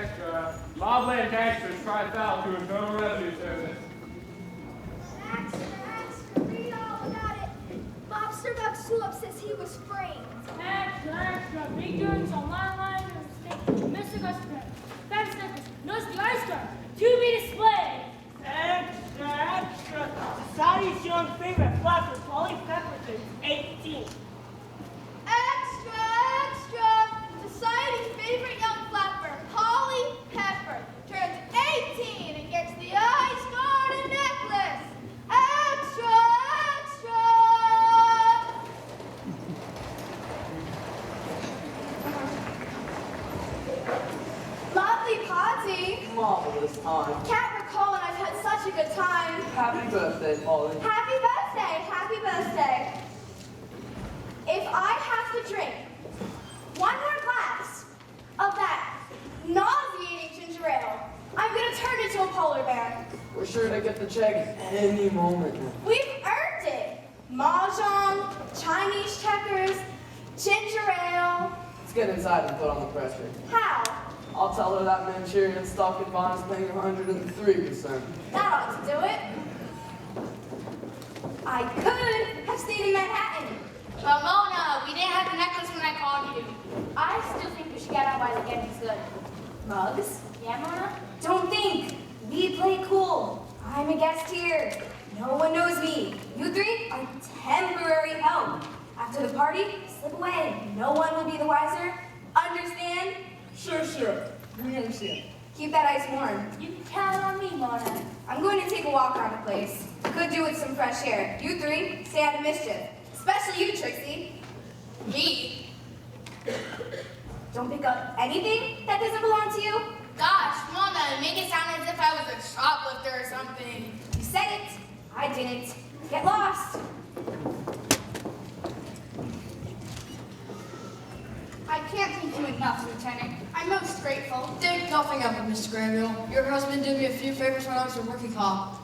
extra. Mob-land gangsters try foul to Internal Revenue Service. Extra, extra, read all about it. Mobster Buck Tulip says he was framed. Extra, extra, big doings on my line of state. Mr. Augusta, fast snippers, notice the ice cream, to be displayed. Extra, extra. Society's young favorite flapper, Polly Pepperton, 18. Extra, extra! Society's favorite young flapper, Polly Pepper, turns 18 and gets the Ice Garden necklace. Extra, extra! Lovely party. Marvelous time. Can't recall when I've had such a good time. Happy birthday, Polly. Happy birthday, happy birthday. If I have to drink one more glass of that nauseating ginger ale, I'm gonna turn into a polar bear. We're sure to get the check any moment now. We've earned it. Mahjong, Chinese checkers, ginger ale. Let's get inside and put on the pressure. How? I'll tell her that Manchurian stock and bond is paying 103%. That ought to do it. I could have stayed in Manhattan. But Mona, we didn't have the necklace when I called you. I still think we should get out while the getting's good. Mugs? Yeah, Mona? Don't think. We play cool. I'm a guest here. No one knows me. You three are temporary help. After the party, slip away. No one will be the wiser. Understand? Sure. We understand. Keep that ice warm. You can count on me, Mona. I'm going to take a walk around the place. Could do with some fresh air. You three, stay out of mischief. Especially you, Trixie. Me? Don't pick up anything that doesn't belong to you. Gosh, Mona, make it sound as if I was a shoplifter or something. You said it. I didn't. Get lost. I can't thank you enough, Lieutenant. I'm most grateful. Think nothing of it, Mr. Granville. Your husband did me a few favors when I was a rookie cop.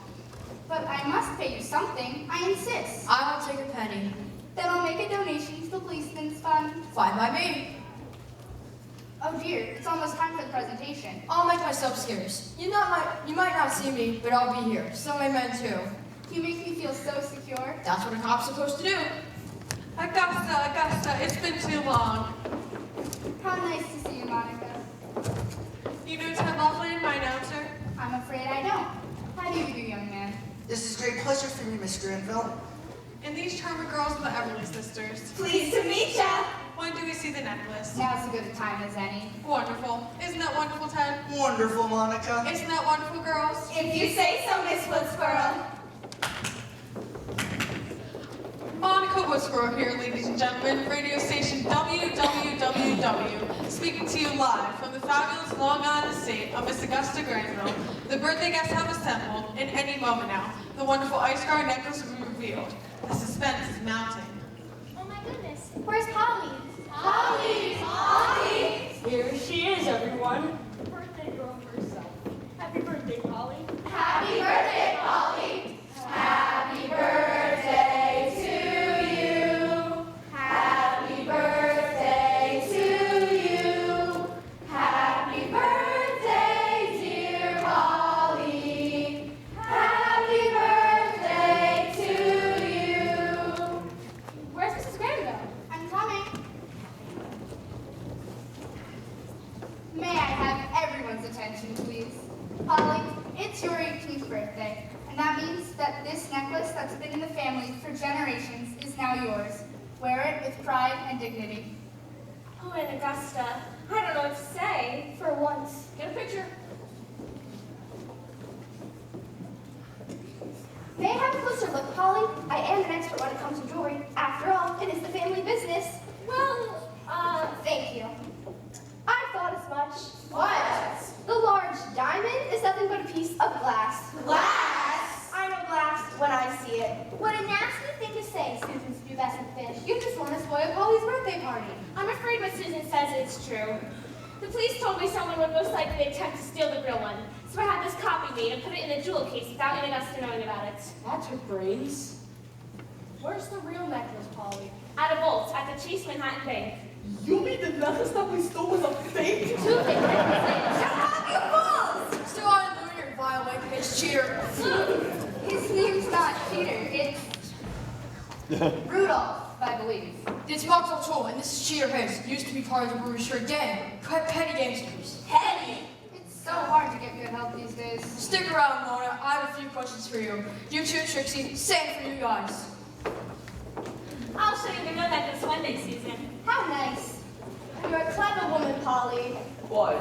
But I must pay you something. I insist. I won't take a penny. Then I'll make a donation to the policeman's fund. Fine by me. Oh dear, it's almost time for the presentation. I'll make myself scarce. You might not see me, but I'll be here. So may men too. You make me feel so secure. That's what a cop's supposed to do. Augusta, it's been too long. How nice to see you, Monica. You know Ted Loveland, my announcer? I'm afraid I don't. How do you do, young man? This is great pleasure for me, Miss Granville. And these charming girls are the Everly sisters. Pleased to meet ya. When do we see the necklace? Now's as good a time as any. Wonderful. Isn't that wonderful, Ted? Wonderful, Monica. Isn't that wonderful, girls? If you say so, Miss Woodsboro. Monica Woodsboro here, ladies and gentlemen, radio station WWWW, speaking to you live from the fabulous Long Island estate of Miss Augusta Granville. The birthday guests have assembled, and any moment now, the wonderful ice guard necklace will be revealed. The suspense is mounting. Oh my goodness. Where's Polly? Polly! Here she is, everyone. Birthday girl herself. Happy birthday, Polly. Happy birthday, Polly! Happy birthday to you. Happy birthday to you. Happy birthday, dear Polly. Happy birthday to you. Where's Mrs. Granville? I'm coming. May I have everyone's attention, please? Polly, it's your 18th birthday, and that means that this necklace that's been in the family for generations is now yours. Wear it with pride and dignity. Oh, and Augusta, I don't know what to say. For once. Get a picture. May I have a closer look, Polly? I am an expert when it comes to jewelry. After all, it is the family business. Well, Thank you. I thought as much. What? The large diamond is nothing but a piece of glass. Glass? I know glass when I see it. What a nasty thing to say, Susan's pubescent fish. You just want to spoil Polly's birthday party. I'm afraid what Susan says is true. The police told me someone would most likely attempt to steal the real one, so I had this copy made and put it in a jewel case without any of us knowing about it. That took brains. where's the real necklace, Polly? At a vault at the Chase Manhattan Bank. You mean the necklace that we stole was a fake? Shut up, you fools! Still on the your vile wicked cheater. His name's not Peter, it's Rudolph, I believe. It's Mark's tool, and this is Cheater Heist. Used to be part of the brewery shirt gang. Petty gangsters. Petty? It's so hard to get good help these days. Stick around, Mona. I have a few questions for you. You too, Trixie. Same for you guys. I'll show you the real necklace one day, Susan. How nice. You're a clever woman, Polly. What?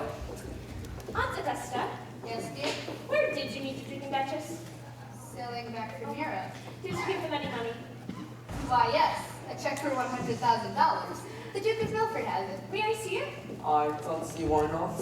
Aunt Augusta, Yes, dear? where did you meet the Duke and Duchess? Sailing back from Europe. Did you give them any money? Why, yes. A check for $100,000. The Duke of Milford has it. May I see it? I don't see why not.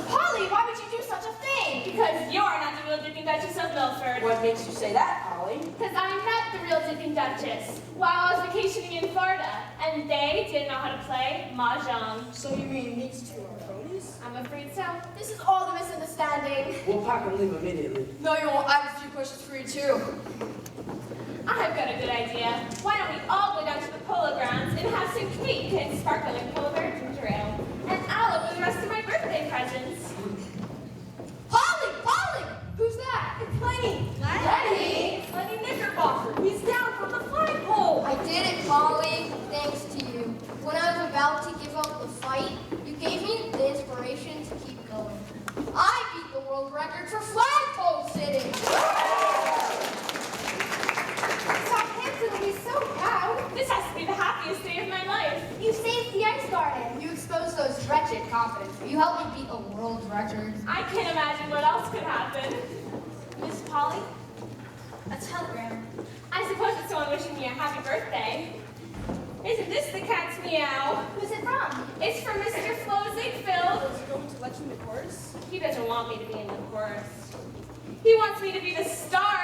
Polly, why would you do such a thing? Because you're not the real Duke and Duchess of Milford. What makes you say that, Polly? Because I met the real Duke and Duchess while I was vacationing in Florida, and they didn't know how to play mahjong. So you mean these two are cronies? I'm afraid so. This is all the misunderstanding. We'll pack and leave immediately. No, you won't. I have a few questions for you, too. I've got a good idea. Why don't we all go down to the polo grounds and have some cake and sparkling polo bear ginger ale, and I'll open the rest of my birthday presents. Polly! Polly! Who's that? It's Lenny. Lenny? Lenny Knickerbocker. He's down from the flagpole. I did it, Polly, thanks to you. When I was about to give up the fight, you gave me the inspiration to keep going. I beat the world record for flagpole sitting. Southampton will be so proud. This has to be the happiest day of my life. You saved the ice garden. You exposed those wretched confidence. You helped me beat a world record. I can't imagine what else could happen. Miss Polly? A telegram. I suppose it's someone wishing me a happy birthday. Isn't this the cat's meow? Who's it from? It's from Mr. Flo Ziegfeld. Was he going to let you in the chorus? He doesn't want me to be in the chorus. He wants me to be the star